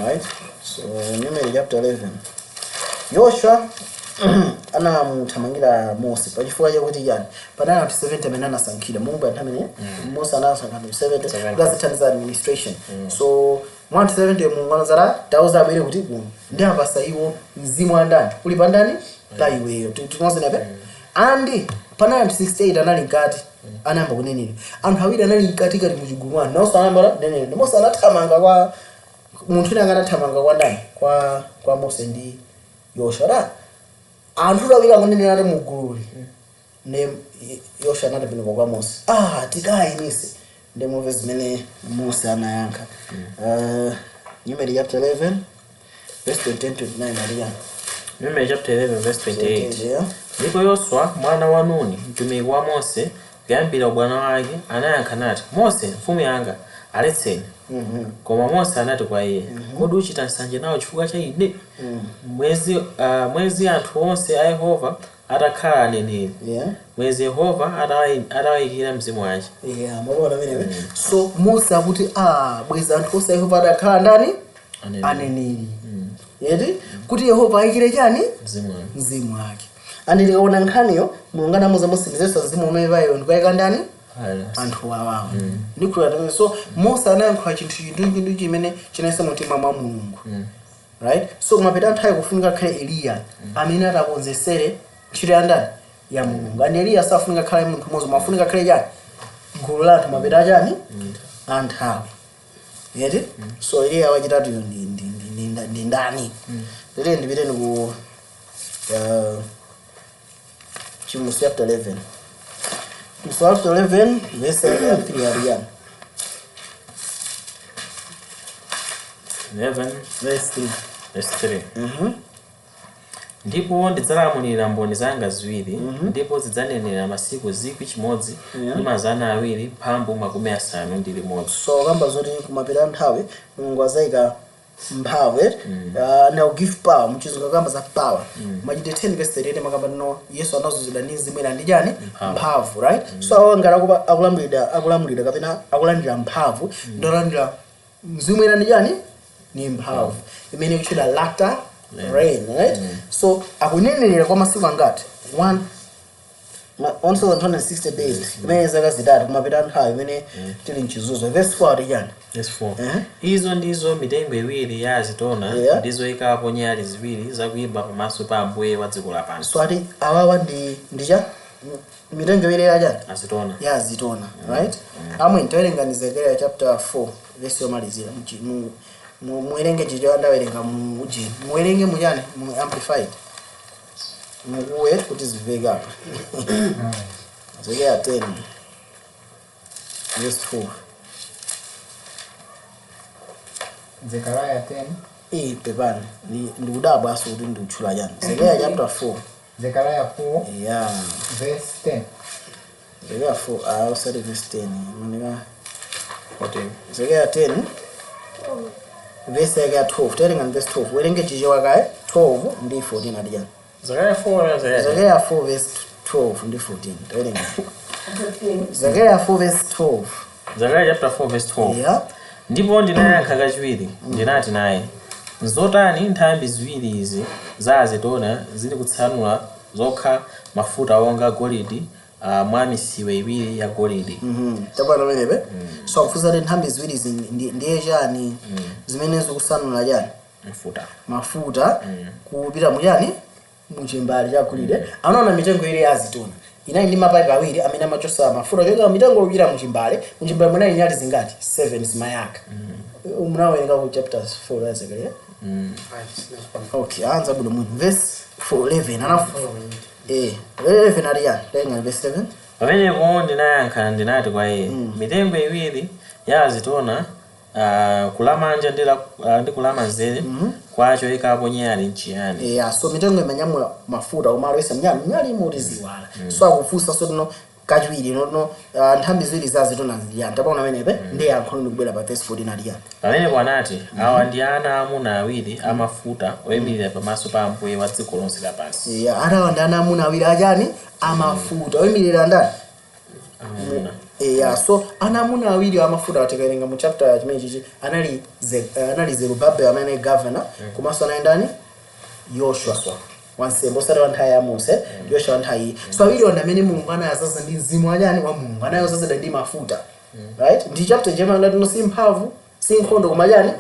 Right? So numeri chapter 11. Yoshua anamuthamangira Mose pachifukwa chakuti jani panali anthu 70 amene anasankhidwa Mulungu amene Mose anasankha anthu 70 kuzathandiza administration. So mwanthu 70 Mulungu anazara tauza abwere kuti kuno ndi apasa iwo mzimu wa ndani uli pa ndani pa iweyo tinoze nape andi panali anthu 68 anali nkati anayamba kunenera anthu awiri anali nkati kati mu chigulu mwanu nawo sanayamba kunenera Mose anathamanga kwa munthu ina anathamanga kwa ndani kwa Mose ndi Yoshua anthu lawira kunenera ali mu gulu ne Yoshua anatapita kwa Mose tikayinise ndi move zimene Mose anayankha. Numeri chapter 11 verse 28 to 29 aliya. Numeri chapter 11 verse 28. Ndipo Yoswa mwana wa Nuni mtumiki wa Mose kuyambira ubwana wake anayankha nati Mose mfumu yanga aletseni. Koma Mose anati kwa iye kodi uchita nsanje nawo chifukwa cha ine mwezi anthu onse a Yehova atakhala aneneri mwezi Yehova atawayikira mzimu wake. Mabona mene. So Mose akuti mwezi anthu onse a Yehova atakhala ndani aneneri yeti kuti Yehova ayikire chani mzimu wake. Andi tikaona nkhaniyo Mulungu anamuza Mose mzesa mzimu umene vayo ndikayika ndani anthu wawawo ndikuya. So Mose anayankha chinthu chimene chinayesa mutima mwa Mulungu. Right? So kumapita nthawi kufunika khale Eliya amene atakonzesere ntchito ya ndani ya Mulungu. Andi Eliya safunika khale munthu mmodzi mafunika khale chani gulu la anthu mapita chani anthawi yeti. So Eliya wachitatu ndi ndani lero ndipite ku Chimusi chapter 11. Chapter 11 verse 3 aliya. 11 verse 3. Ndipo ndidzalamulira mboni zanga ziwiri ndipo zidzanenera masiku 1,000 ndi mazana awiri mphambu makumi asanu ndi limodzi. So kamba zoti kumapita nthawi Mulungu azayika mphamvu now give power muchizungu kamba za power machite 10 verse 38 makamba no Yesu anazuzidwa ndi mzimu ndi chani mphamvu, right? So awangala kuba akulamulira kapena akulandira mphamvu ndolandira mzimu ndi chani ni mphamvu imene kuchita latter rain, right? So akunenelera kwa masiku angati 1,260 days imene zaka zitatu kumapita nthawi imene tili mchizuzo. Verse 4 chani Verse 4. Izo ndizo mitengo iwiri ya azitona ndizo ikapo nyali ziwiri zakuyimba pamaso pa Ambuye wa dziko lapansi. So ati awawa ndicha mitengo iwiri ya chani azitona ya azitona, right? Amwe ntawerenga Zekariya chapter 4 verse yomalizira muwerenge chicho ndawerenga muwerenge muchani mu amplified mukuwe kuti ziveke apa. Zekariya 10 verse 4. Zekariya 10 pepani ndikudabwa aso kuti ndikutchula chani. Zekariya chapter 4. Zekariya 4 verse 10. Zekariya 4 usati verse 10 manika 14. Zekariya 10 verse ya 12 tawerenga verse 12 werenge chicho wakaye 12 ndi 14 ati chani. Zekariya 4 Zekariya 4 verse 12 ndi 14 tawerenga. Zekariya 4 verse 12. Zekariya chapter 4 verse 12. Ndipo ndinayankha kachiwiri ndinati naye nzotani nthambi ziwiri izi za azitona zili kutsanula zokha mafuta wonga golide mwa misiwe iwiri ya golide. Tabana menepe so akufuza kuti nthambi ziwiri izi ndiye chani zimene zikusanula chani mafuta kupita muchani muchimbali cha golide. Anaona mitengo ile ya azitona inali ndi mapayipi awiri amene amachosa mafuta choka mitengo kupita muchimbali munali nyali zingati 7 zimayaka. Munawerenga ku chapter 4 Zekariya. Okay, anza bwino mwini verse 11 anafu 11 ali yani tawerenga verse 7. Pamenepo ndinayankha ndinati kwa iye mitengo iwiri ya azitona kulamanja ndi kulamanzere kwacho ikapo nyali nchiyani. So mitengo imanyamula mafuta umalo wese nyali imoti ziwala. So akufusa so no kachiwiri no nthambi ziwiri za azitona ziyani tapaona menepe ndi yankho ndikubwera pa verse 14 ali yani. Pamenepo anati awa ndi ana amuna awiri amafuta oyimirira pamaso pa Ambuye wa dziko lonse lapansi. Atawa ndi ana amuna awiri achani amafuta oyimirira ndani so ana amuna awiri amafuta atikaerenga mu chapter chimene chichi anali Zerubabeli amene governor komanso anali ndani Yoshua wansembe osati wanthawi ya Mose Yoshua wanthawi. So awiri wanda amene Mulungu anayazaza ndi mzimu wachani wa Mulungu anayazaza ndi mafuta, right? Ndi chapter chema ngati no simphamvu sinkhondo kumachani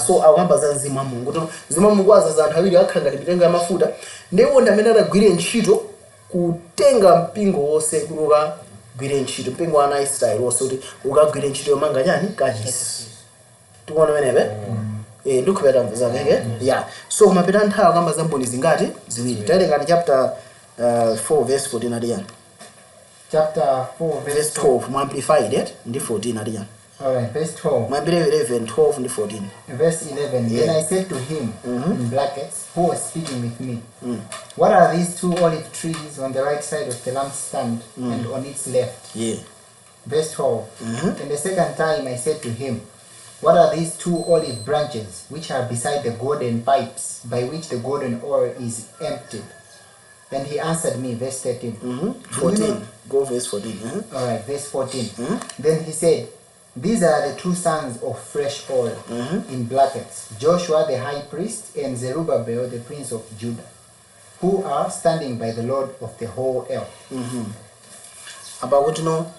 so akamba za mzimu wa Mulungu to mzimu wa Mulungu azaza anthu awiri akhala ngati mitengo ya mafuta ndiwo ndi amene adagwire ntchito kutenga mpingo wonse kuruka gwire ntchito mpingo wa Israeli wonse kuti ukagwire ntchito yomanga chani kachisi tikuona menepe ndikupeta mvuza veke so kumapita nthawi kamba za mboni zingati ziwiri tawerenga chapter 4 verse 14 ali yani. Chapter 4 verse 12 mu amplified ndi 14 ali yani. Alright, verse 12. My 11, 12 and 14. Verse 11. Then I said to him, in brackets, who was speaking with me, what are these two olive trees on the right side of the lampstand and on its left? Verse 12. And the second time I said to him, what are these two olive branches which are beside the golden pipes by which the golden oil is emptied? And he answered me, verse 13. 14. Go verse 14. Alright, verse 14. Then he said, these are the two sons of fresh oil, in brackets, Joshua the high priest and Zerubbabel the prince of Judah, who are standing by the Lord of the whole earth. About what you know,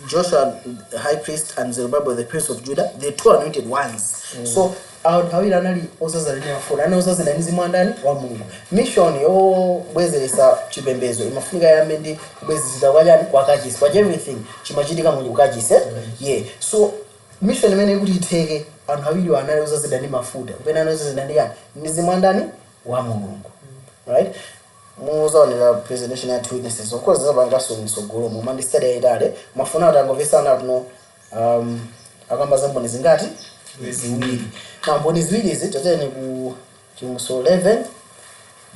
Joshua the high priest and Zerubbabel the prince of Judah, the two anointed ones. So awiri anali osazalira funa ana osazalira mzimu andani wa Mulungu. Mission yo bwezeresa chipembezo imafunika yambe ndi kubwezezera kwachani kwakachisi kwa everything chimachitika mu kachisi so mission imene ikuti itheke anthu awiri anali osazalira ndi mafuta kupena ana osazalira ndi yani mzimu andani wa Mulungu, right? Muzaonera presentation ya witnesses of course zabangaso nisogolo mu mandi study yaitale mafuna atangomvesana kuno akamba zamboni zingati ziwiri. Na mboni ziwiri izi tatene ku Chimuso 11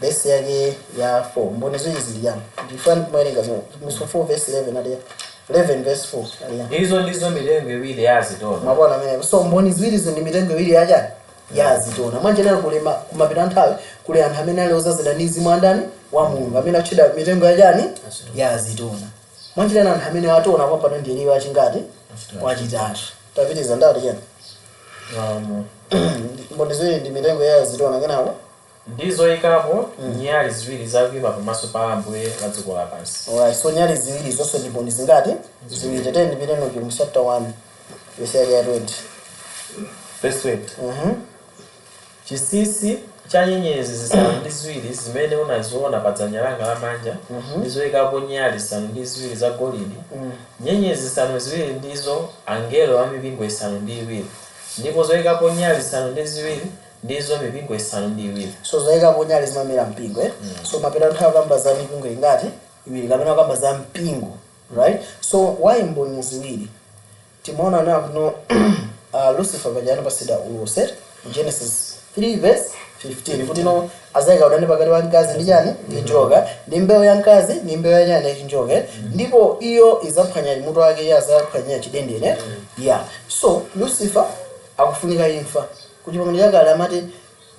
verse yake ya 4. Mboni ziwiri zili yani. Ndifani kumalenga zo. Chimuso 4 verse 11 ali 11 verse 4 ali yani. Hizo ndizo milengo iwiri yazitona. Mabona mene. So mboni ziwiri zo ndi milengo iwiri yaja yazitona. Manje nalo kulema kumapita nthawi kule anthu amene ali ozazira ndi mzimu andani wa Mulungu amene achida milengo yajani yazitona. Manje nalo anthu amene atona kwa pano ndi Eliya achingati wachitatu. Tapitiza ndati yani. Mboni ziwiri ndi milengo yazitona kenako. Ndizo ikapo nyali ziwiri zakuyima pamaso pa Ambuye pa dziko lapansi. Alright, so nyali ziwiri zonse ndi mboni zingati? Ziwiri. Tatene ndi milengo mu chapter 1 verse yake ya 20. Verse 20. Chisisi cha nyenyezi zisanu ndi ziwiri zimene unaziona pa dzanja langa lamanja ndizo ikapo nyali zisanu ndi ziwiri za golide. Nyenyezi zisanu ziwiri ndizo angelo a mipingo isanu ndi iwiri. Ndipo zoikapo nyali zisanu ndi ziwiri ndizo mipingo isanu ndi iwiri. So zoikapo nyali zimamira mpingo So mapita nthawi kamba za mipingo ingati iwiri kapena kamba za mpingo, right? So why mboni ziwiri? Timaona na kuno Lucifer pajana pasida uloset Genesis 3 verse 15 kuti no azaika udani pakati pa mkazi ndi chani ndi njoka ndi mbewu ya mkazi ndi mbewu ya nyani ndi njoka ndipo iyo izaphwanya mutu wake yazaphwanya chidendene so Lucifer akufunika imfa kuti pamene yakale amati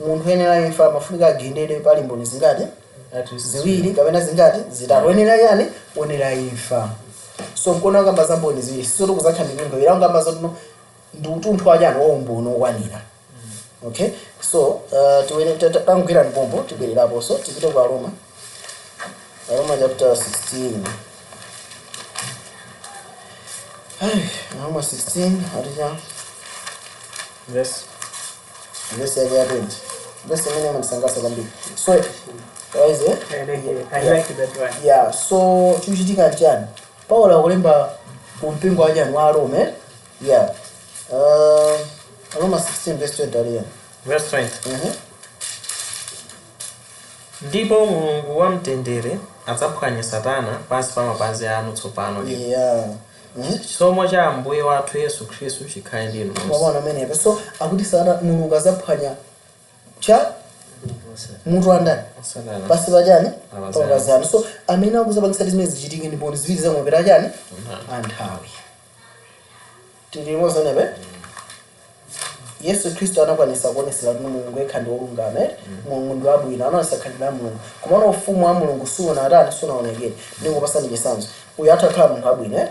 munthu yenera imfa amafunika agendere pali mboni zingati ziwiri kapena zingati zitatu yenera yani onera imfa so nkona kamba za mboni ziwiri so tukuzatha mipingo ila ngamba zono ndi utunthu wajani wombono okwanira. Okay, so tuwene tangwira ndipombo tibwererapo so tipite kwa Roma chapter 16. Roma 16 atija verse ya 20. Verse mene amasangasa kwambiri. So waize I like that one. Yeah, so chuchitika njani Paulo akulemba kumpingo wajani wa Roma Roma 16 verse 20 aliya. Verse 20. Ndipo Mulungu wa mtendere adzaphwanya Satana pansi pa mapazi anu tsopano. Chisomo cha Ambuye wathu Yesu Khristu chikhale ndi inu. Mwaona menepo so akuti sana Mulungu azaphwanya cha mutu andani pasi pajani pakazana so amene akuzapangisa zimene zichitike ndi mboni ziwiri zamwapera chani anthawi tilimoza nebe Yesu Kristo anakwanisa kuonesera kuti Mulungu yekha ndi wolungama Mulungu ndi wabwino anawesa khalidwe la Mulungu kumana ufumu wa Mulungu sunaonekere ndingopasani chisanzo uyu atakhala munthu abwino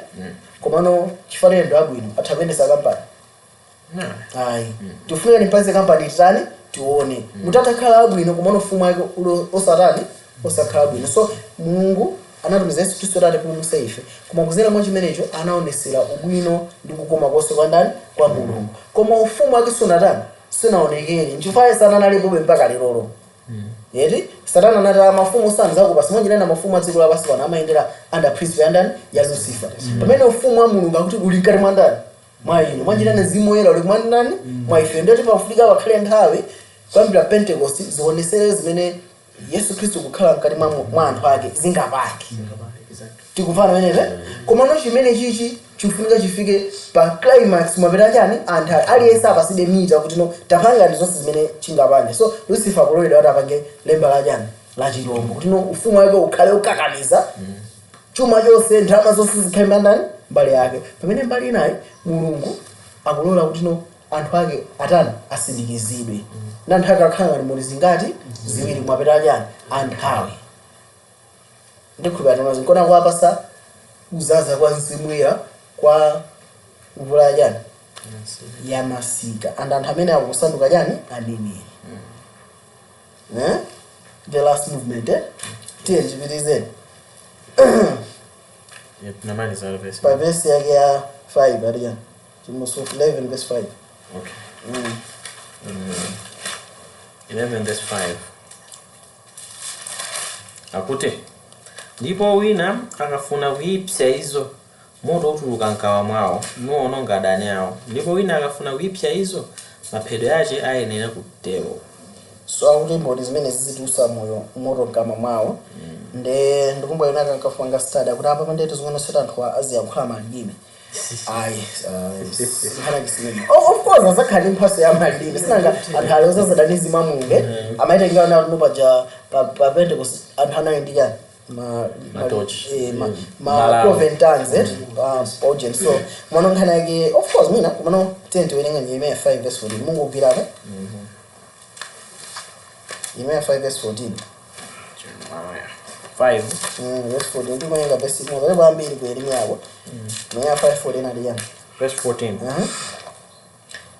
komano chifanire ndi abwino atakuyendesa kampani tifunire nipaze kampani titani tione mutatakhala abwino komano ufumu wake osakhala abwino so Mulungu anatumiza Yesu Kristo tate kupulumutsa ife koma kuzera mwa chimenecho anaonesera ubwino ndi kukoma konse kwa ndani kwa Mulungu koma ufumu wake sunaonekere nchifukwa sana analipobe mpaka lero yeti Satana anatala mafumu sanzaku basi mwenje na mafumu adziko lapansi pano amayendera under principle yandani ya Lucifer pamene ufumu wa Mulungu akuti uli nkati mwa ndani mwa inu mwenje na Mzimu Woyera uli mwa ndani mwa ife ndio tipafunika pakhale nthawi kwambira Pentecost zionesere zimene Yesu Kristo kukhala nkati mwa anthu ake zingapaki tikufana meneve komano chimene chichi chifunika chifike pa climax mwapeta chani anthu aliyense apaside mita kuti no tapanga ndi zonse zimene chingapange so Lucifer kuloledwa kuti apange lemba la chani la chirombo kuti no ufumu wake ukhale ukakamiza chuma chonse ndalama zonse zikhale ndani mbali yake pamene mbali inayi Mulungu akulola kuti no anthu ake atani asindikizidwe na anthu ake akhala ngati mboni zingati ziwiri mwapeta chani anthawi ndikhulupirira nkona kwapasa kuzaza kwa Mzimu Woyera kwa mvula ya jani ya masika and anthu amene akusanduka jani aneneri the last movement tiye chipitizeni pa verse yake ya 5 ariya Chimuso 11 verse 5 okay 11 verse 5 akuti ndipo wina akafuna kuipsa izo moto utuluka mkawa mwawo nuwononga adani awo ndipo wina akafuna kuipsa izo maphedwe ache ayenera kutero so akuti mboni zimene zizitusa moyo moto mkama mwawo ndikumbuka ina akafanga study akuti apa pandetu zimene anthu aziyankhula malilime Of course azakhali imphaso yamalini sinanga anthale usazadaniza imamunge amaite ngana nupaja papende anthana indiyani ma proventanze urgent so mwana nkhana yake of course mina kumano 10 to weninga Nehemiah 5 verse 14 Mungu upira ne Nehemiah 5 verse 14 5 verse 14 ndimo yenga verse 1 bale bambiri kwelinya yako Nehemiah 5:14 aliyana verse 14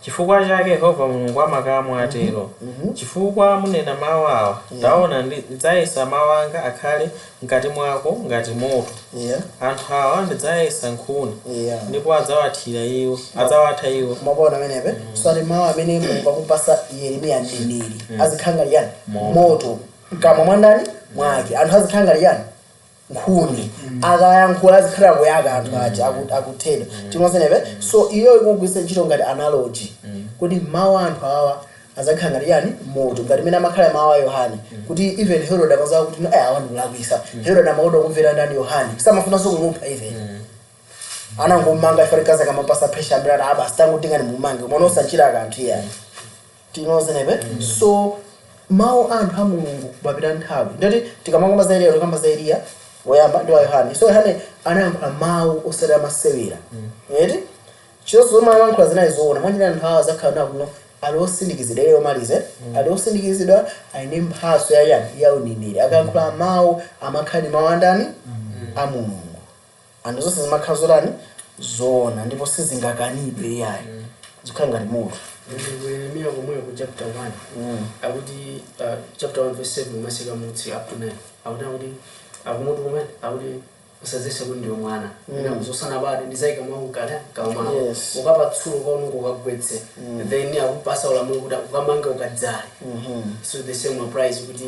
chifukwa chake Yehova Mulungu wamakamu atero chifukwa munena mawu awa taona ndidzayesa mawu anga akhale mkati mwako ngati moto anthu awa ndidzayesa nkhuni ndipo adzawatha iwo mabona menepe so ali mawu amene Mulungu akupasa Yeremiya mneneri azikhanga liyani moto mkamwa mwandani mwake anthu azikhanga liyani nkhuni akayankhula azikhala ngoyaka anthu aja akuthela tinozenepe so iyo ikugwisa ntchito ngati analogy kuti mawu anthu awa azakhanga liyani moto ngati mene amakhala mawu a Yohane kuti even Herod akazawa kuti awa ndikulakwisa Herod amakoda kumvera ndani Yohane samafunanso kumupha even anangomanga ifarikaza kamapasa pressure ambira abasi tangutinga ni mumange mwana osanchira kanthu iyani tinozenepe so mawu anthu a Mulungu babira nthawi ndoti tikamangomba za Eliya tikamba za Eliya woyamba ndi wa Yohane so Yohane anayankhula mawu osati amasewera eti chizo mayankhula zinayi zoona mwanjira anthu awa zakhala nawo kuno ali osindikizidwa lero malize ali osindikizidwa aine mphaso ya uneneri akayankhula mawu amakhali mawu andani a Mulungu anthu zonse zimakhala zotani zoona ndipo sizingakanidwe yayi zikhala ngati moto Yeremiya kumwe ku chapter 1 akuti chapter 1 verse 7 masika mutsi up to 9 akuti akumutu kumene akuti usazese kuti ndiwe mwana ina kuzosana bade ndizaika mawu kata kama ukapa tsulo kwaunu kukagwetse then akupasa ulamulo kuti ukamange ukadzale so the same applies kuti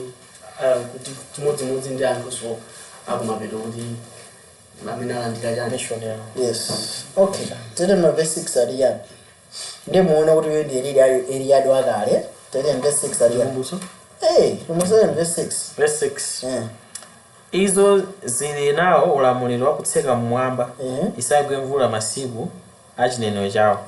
chimodzimodzi ndi anthu so akumapeto kuti amene alandira chani yes okay tete na verse 6 aliyani ndimuona kuti wewe ndiye Eliya wakale tete na verse 6 aliyani tumusa verse 6 verse 6 izo zili nawo ulamuliro wakutseka mmwamba isagwe mvula masiku achinenero chawo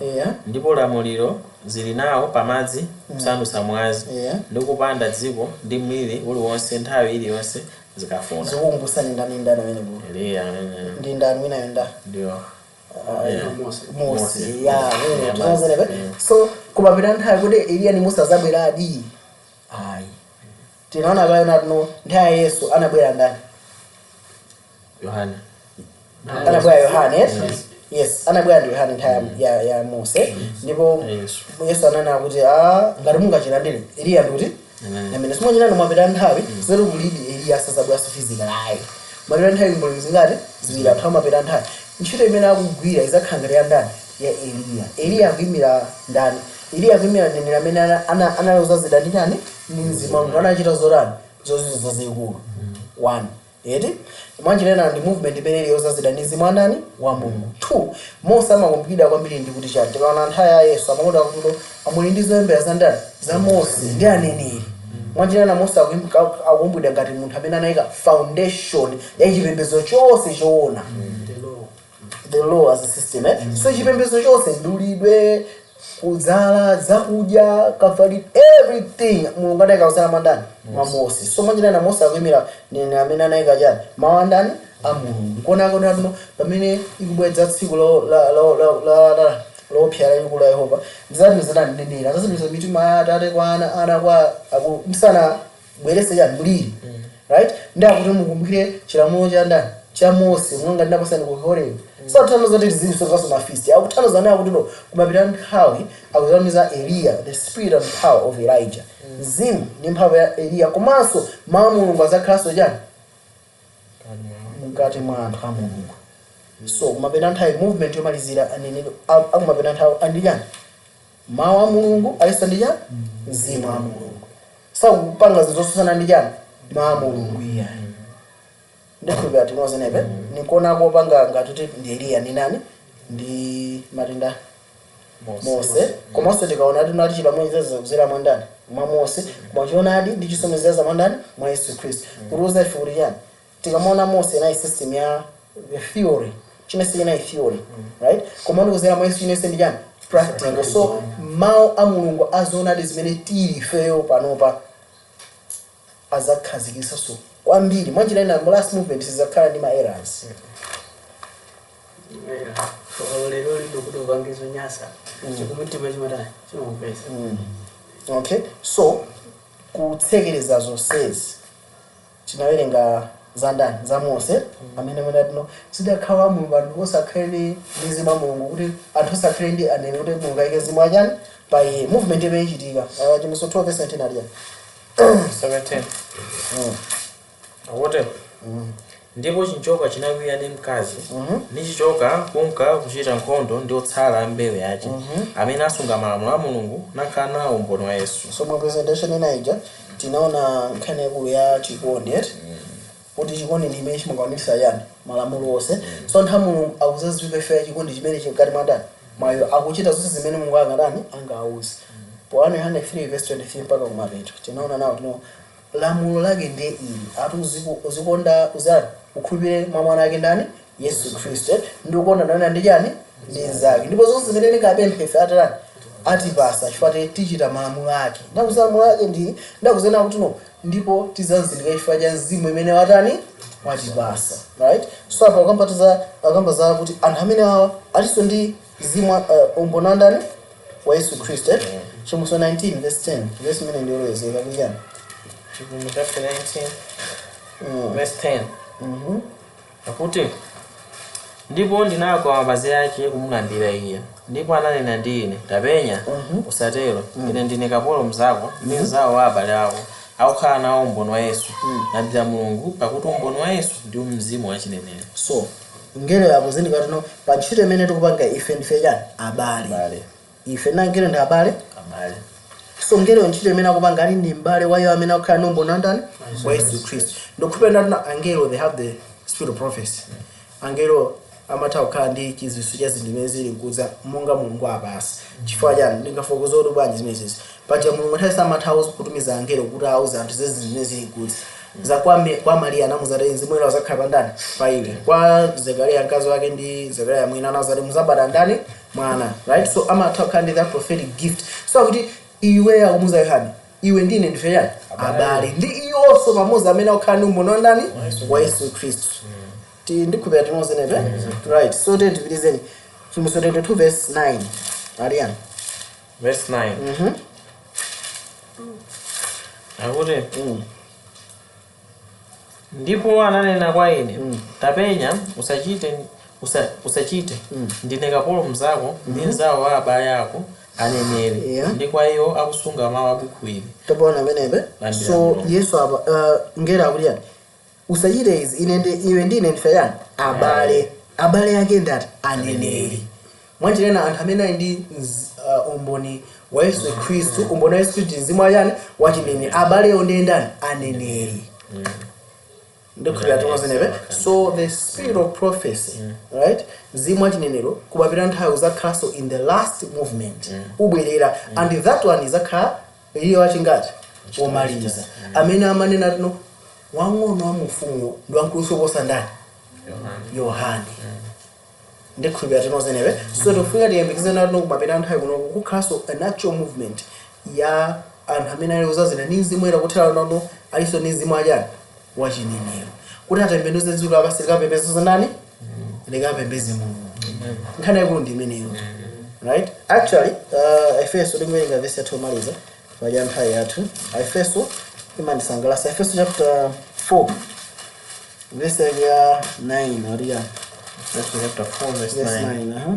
ndipo ulamuliro zili nawo pamadzi kusandusa mwazi ndi kupanda dziko ndi mliri uliwonse nthawi iliyonse zikafuna zikukumbusani ndani amene bulu Eliya ndi ndani wina yenda ndio Mose tunazenepe so kumapita nthawi kuti Eliya ni Musa zabwera adi ayi tinaona pale natino nthawi Yesu anabwera ndani Yohane anabwera Yohane yes anabwera ndi Yohane nthawi ya Mose ndipo Yesu ananena kuti ngati mungachilandire Eliya ndikuti amene simonyina nomapita nthawi zero bulidi Eliya sasabwera physical ayi mapita nthawi mbuli zingati ziwiri athu amapita nthawi ntchito imene akugwira izakhanga ya ndani ya Eliya akuyimira ndani Eliya akuyimira mneneri amene analoza zidani chani ni mzimu Mulungu anachita zorani zozizo zazikulu 1 eti mwanjirena ndi movement imene iliyoza zidani mzimu anani wa Mulungu 2 Mose amakumbukira kwambiri ndi kuti chani tikaona nthawi ya Yesu amakuda kuti amuli ndi zoyembera za ndani za Mose ndi aneneri mwanjirena Mose akumbukira ngati munthu amene anayika foundation ya chipembedzo chonse choona the law as a system so chipembedzo chonse ndulidwe kudzala zakudya kafali everything Mulungu anayika kusala mandani mwa Mose so mwanjirena Mose akuyimira nene amene anayika chani mawandani a Mulungu konako natino pamene ikubwedza tsiku lopyala ikulu la Yehova ndizatimizana ndinenera azatimiza mitima ya Atate kwa ana kwa msana bwerese chani mliri right ndakuti mukumbukire chilamulo cha ndani cha Mose mwanga ndinapasani ku Horeb so tano zote zilizo zaso na feast akutano zana kuti no kumapita nthawi akuzamiza Eliya the spirit and power of Elijah mzimu ndi mphamvu ya Eliya komanso mawu Mulungu azakhalanso chani mkati mwa anthu a Mulungu so kumapita nthawi movement yomalizira anenero akumapita nthawi andijani mawu a Mulungu aliso ndi chani mzimu a Mulungu so kupanga zizosana ndi chani mawu a Mulungu iya ndikuba tinozenepe nikona kopanga ngatuti ndi Eliya ni nani ndi matinda Mose komanso tikaona tinati chilamwezeza kuzera mwandani mwa Mose mwachiona adi ndi chisomezeza mwandani mwa Yesu Kristo kuruza ife kuti yani tikamona Mose na system ya the theory chinese ina theory right komano kuzera mwa Yesu chinese ndi chani practical so mawu a Mulungu azoonadi zimene tili ifeyo panopa azakhazikisa so kwambiri mwanjira ina mu last movement sizakhala ndi ma errors lero lido kuti upangizo nyasa chikumutima chimatani chimupesa okay so kutsekereza zonsezi tinawerenga zandani za Mose amene mwenatino sidakhala Mulungu anthu osakhale mzimu wa Mulungu kuti anthu osakhale ndi anene kuti Mulungu ayike mzimu wachani pa iye movement imene ichitika chimiso 12 verse 17 aliya 17 akuti ndipo chinjoka chinakwiya ndi mkazi ndi chichoka kunka kuchita nkhondo ndi otsala a mbewu yace amene asunga malamulo a Mulungu nakhala nawo umboni wa Yesu. So mu presentation inaija tinaona nkhani yakulu ya chikondi kuti chikondi ndi imene chimakwanitsa yani malamulo onse so nthawi Mulungu akuzaziwika ife chikondi chimene chinkati mwandani mayo akuchita zonse zimene Mulungu angadani angauze po 103 verse 23 mpaka kumapeto tinaona nawo tino lamulo lake ndi ili atu uzikonda uzali ukhulupirire mwa mwana wake ndani Yesu Kristo ndi ukonda ndani ndi chani ndi zake ndipo zonse zimene ndikapempha ife atalani atipasa chifukwa tichita malamulo ake ndakuza malamulo ake ndi ndakuzena kuti no ndipo tizazindika chifukwa cha mzimu imene watani watipasa right so apa akamba za kuti anthu amene awa aliso ndi mzimu umboni ndani wa Yesu Kristo chimuso 19 verse 10 verse imene ndiolowezeka kuti yani chapter 19 verse 10 akuti ndipo ndinagwa mapazi ake kumulambira iye ndipo ananena ndi ine tapenya usatero ine ndine kapolo mzako ndi mzawo wa abale ako akukhala nawo umboni wa Yesu lambira Mulungu pakuti umboni wa Yesu ndi mzimu wachinenero. So ngelo yapo zindikati no pa ntchito imene tikupanga ife ndife chani abale ife na ngelo ndi abale so ngelo ntchito imene akupanga ali ndi mbale wayo amene akukhala ndi umboni ndani wa Yesu Kristo ndikupenda na angelo they have the spirit of prophecy angelo amatha kukhala ndi chiziwiso cha zinthu zimene zili nkudza monga Mulungu apasa chifukwa chani ndingafotokoza kuti bwanji zimenezi paja Mulungu nthawi samatha kutumiza angelo kuti auze anthu zezi zimene zili nkudza kwa Maria anamuzati mzimu ina uzakhala pa ndani pa iwe kwa Zekariya mkazi wake ndi Zekariya mwina anazati muzabada ndani mwana right so amatha kukhala ndi that prophetic gift so kuti iwe akumuza Yohane iwe ndine ndife yani abale ndi iyonso pamodzi amene akukhala ndi umboni ndani wa Yesu Kristo ndikupera tinozenebe right so tendipitizeni chimuso 22 verse 9 Ariana verse 9 akuti ndipo ananena kwa ine tapenya usachite ndine kapolo mzako ndi mzawo wa abale ako aneneri ndi kwa iyo akusunga mawu a buku ili topona menebe so Yesu ngera akuti yani usachite izi iwe ndine ndife yani abale yake ndati aneneri mwanjirena anthu amene ali ndi umboni wa Yesu Kristo umboni wa Yesu Kristo mzimu wachani wachineneri abale yo ndi ndani aneneri ndikupira tinozenebe so the spirit of prophecy right mzimu wachinenero kubapira nthawi uzakhalanso in the last movement ubwerera and that one izakhala iyo wachingati omaliza amene amanena tino wang'ono wa mfumu ndi wankulu kosa ndani Yohane ndikupira tinozenebe so tofika tiyembekize natino kubapira nthawi kuno kukhalanso a natural movement ya anthu amene ali uzazina ndi mzimu ira kuthera nono aliso ndi mzimu achani wachinenero kuti atembenuze dziko lapasi likapembedza nani likapembedze Mulungu nkhani yakulu ndi imeneyo right actually Efeso lingowerenga verse yathu yomaliza paja nthawi yathu Efeso imandisangalatsa Efeso chapter 4 verse ya 9 Ariya chapter 4 verse 9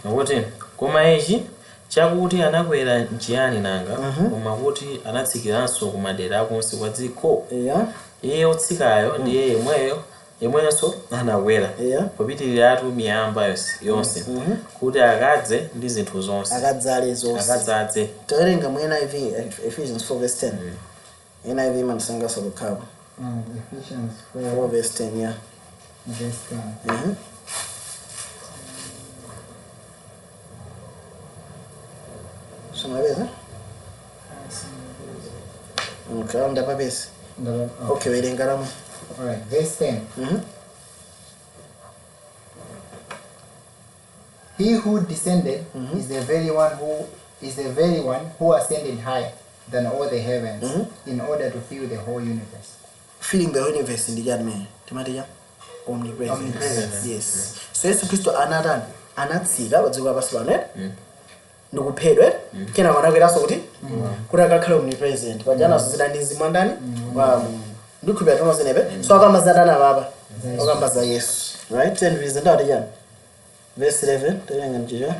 akuti koma ichi chakuti anakwera nchiyani nanga koma kuti anatsikiranso kumadera akunsi kwa dziko iye otsikayo ndiye yemwenso anakwera popitirira miyamba yonse kuti akadze ndi zinthu zonse akadzaze tawerenga mu NIV Ephesians 4 verse 10 NIV mandisangalatsa kukhapa Ephesians 4 verse 10 verse 10 Sumabeza? Okay, I'm the papers. Okay, we're in Garama. Alright, verse 10. He who descended is the very one who ascended higher than all the heavens in order to fill the whole universe. Filling the universe in the judgment. Timothy, omnipresence. Omnipresence. Yes. So Yesu Kristo anatsika padziko lapansi pano ndikuphedwa kena kwanakweraso kuti akakhala omnipresent pajanaso zida ndi mzimu ndani wa Mulungu ndikhulupira tonozenepe so akamba za ndani papa akamba za Yesu, right? And reason that again verse 11 tayenga mchicha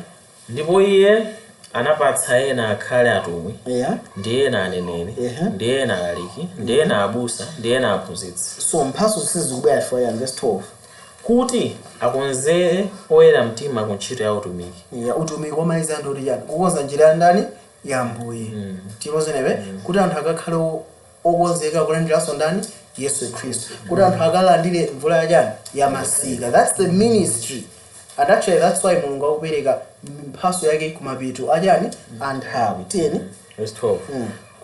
ndipo iye anapatsa ena akhale atumwi, yeah, ndi ena aneneri, ndi ena alaliki, ndi ena abusa, ndi ena aphunzitsi. so mphaso sizikubwera for ya verse 12 kuti akonzere oyera mtima ku ntchito ya utumiki. ya utumiki wamaliza ndoti yani kukonza njira ya ndani ya Ambuye timozenepe kuti anthu akakhale okonzeka kulandiranso ndani Yesu Kristo, kuti anthu akalandire mvula ya jani ya masika. That's the ministry, and actually that's why Mulungu akupereka mphaso yake kumapeto ajani anthawi tiyeni Verse 12.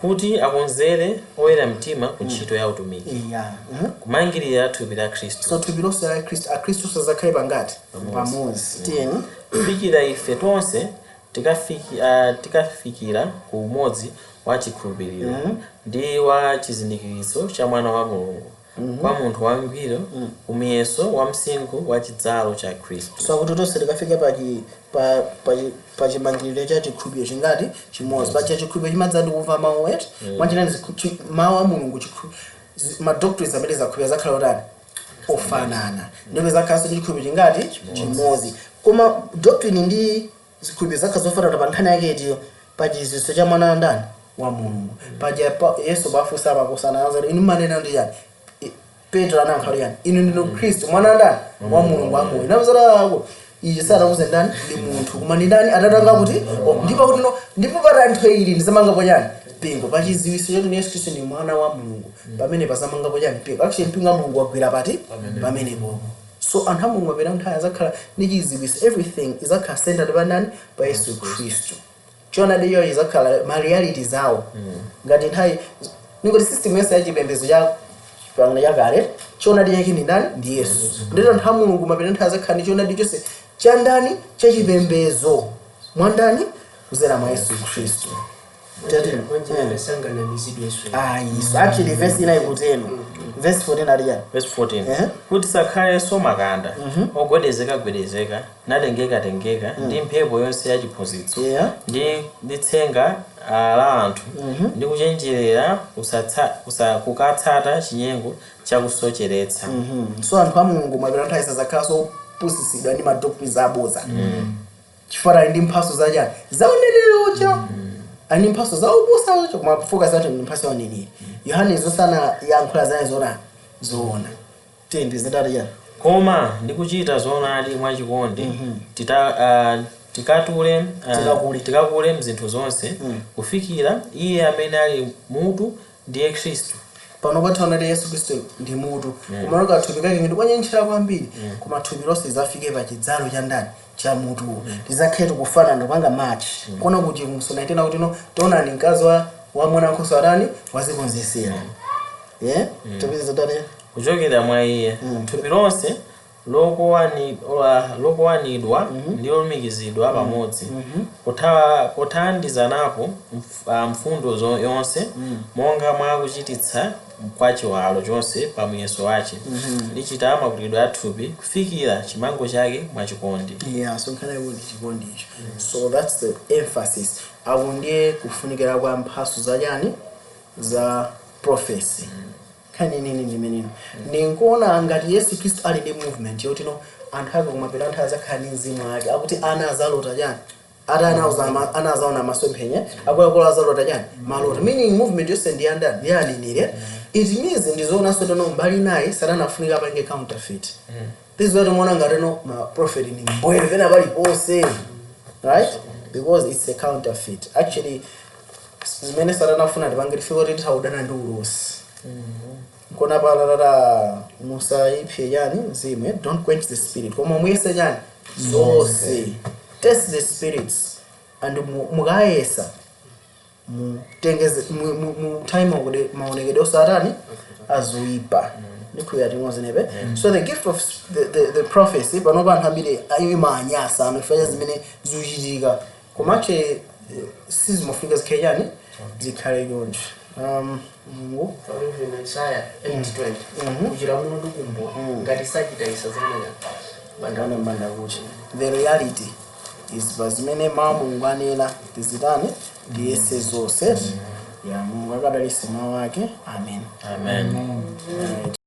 kuti akonzere oyera mtima ku ntchito ya utumiki, yeah, kumangirira thupi la Khristu, so thupi lonse la Khristu akhristu sazakhale pangati pamodzi tiyeni kufikira ife tonse tikafikira ku umodzi wa chikhulupiriro ndi wa chizindikiro cha mwana wa Mulungu, kwa munthu wangwiro, umiyeso wa msinkhu wa chidzalo cha Khristu. so kuti tonse tikafike pa chimangiriro cha chikhulupiriro chingati chimodzi pa chikhulupiriro chimadzadi kumva mawu etu mwachinani mawu a Mulungu ma doctrines amene zakhulupirira zakhala otani ofanana ndipo zakhalanso chikhulupiriro chingati chimodzi, koma doctrine ndi zikhulupiriro zakhala zofanana pa nkhani yake itiyo pa chiziso cha mwana ndani wa Mulungu paja Yesu bafunsa amakosana azali inu manena ndi yani Petro anankhala yani inu ndinu Khristu mwana ndani wa Mulungu amoyo nabuzalako iye sarakuze ndani ndi munthu koma ndi ndani atatanga kuti ndipo kuti no ndipo para anthu ili ndizamanga ponyani pingo pa chiziwiso chetu Yesu Kristu ndi mwana wa Mulungu pamene pazamanga ponyani pingo actually pingo wa Mulungu wagwira pati pamene popo. So anthu a Mulungu apera nthawi azakhala ndi chiziwiso, everything izakhala centered pa ndani pa Yesu Kristu. Chona diyo izakhala ma reality zawo ngati nthawi ningoti system yonse ya chipembedzo cha pangana yakale chona diyo yake ndi ndani ndi Yesu, ndito anthu a Mulungu mapera nthawi azakhala ndi chona diyo chonse cha ndani cha chipembedzo mwandani kuzera mwa Yesu Kristu. So actually verse ina ikuteno verse 14 aliya Verse 14. kuti sakhalenso makanda ogwedezeka natengeka ndi mphepo yonse ya chiphunzitso ndi tsenga la anthu ndi kuchenjerera kukatsata chinyengo chakusocheretsa. so anthu a Mulungu mapera nthawi zazakhalanso opusisidwa ndi madoctrines abodza chifukwa ndi mphaso zachani zaunenericho ani mphaso zaubusa cho koma focus athu ndi mphaso yauneneri. Yohane zosana yankhula zaye zoona tendi zitatu ya koma ndikuchita zoonadi mwachikondi tikakule mzinthu zonse kufikira iye amene ali mutu ndiye Khristu. pano pathaona ndi Yesu Kristu ndi mutu koma loka thupi kake ndi kwanyenchera kwambiri koma thupi lonse zafike pa chidzalo cha ndani cha mutu lizakhetu kufanana ndopanga match kona kuti msona itena kuti no tona ni mkazi wa mwana nkhosa arani wazikonzesera thupi zitatu kuchokera mwa iye thupi lonse lokowanidwa ndi lolumikizidwa pamodzi kuthandizanapo mfundo yonse monga mwa kuchititsa kwa chiwalo chonse pa muyeso wace lichita makulidwe a thupi kufikira chimango chake mwachikondi. so nkhani kuti chikondi icho. So that's the emphasis apo ndiye kufunikira kwa mphaso zachani za prophecy. Kani nini ndimenino ndinkuona ngati Yesu Kristu ali ndi movement yoti no anthu ake kumapera anthu azakhala ndi mzimu wake akuti ana azalota chani ana azaona masomphenya akuyakula azalota chani malota, meaning movement yonse ndi andani yanenere. It means ndizoona soto no mbali naye satanafunika pange counterfeit. This is what mwana ngati no ma prophet ni mbwere vena bali pose, right? Because it's a counterfeit. Actually zimene satanafuna ndipange tifike kuti titaudana ndi ulosi. Kona palala musaiphe yani mzimu, don't quench the spirit koma muyese yani zose test the spirits and mugayesa mutengeze mu time of maonekedwe osatani azoipa So the gift of the prophecy but no hambire ayimanyasa anofanya zimene zuchitika komache season of figures keyani zikhale yonje Even Isaiah 8:20 kuchira muno dukumbo ngati sachita isazimenya bandana mbanda kuchi the reality is bazimene Mulungu anena tizitani ndiyese zonse ya Mulungu akadalise mawu ake amen. Amen.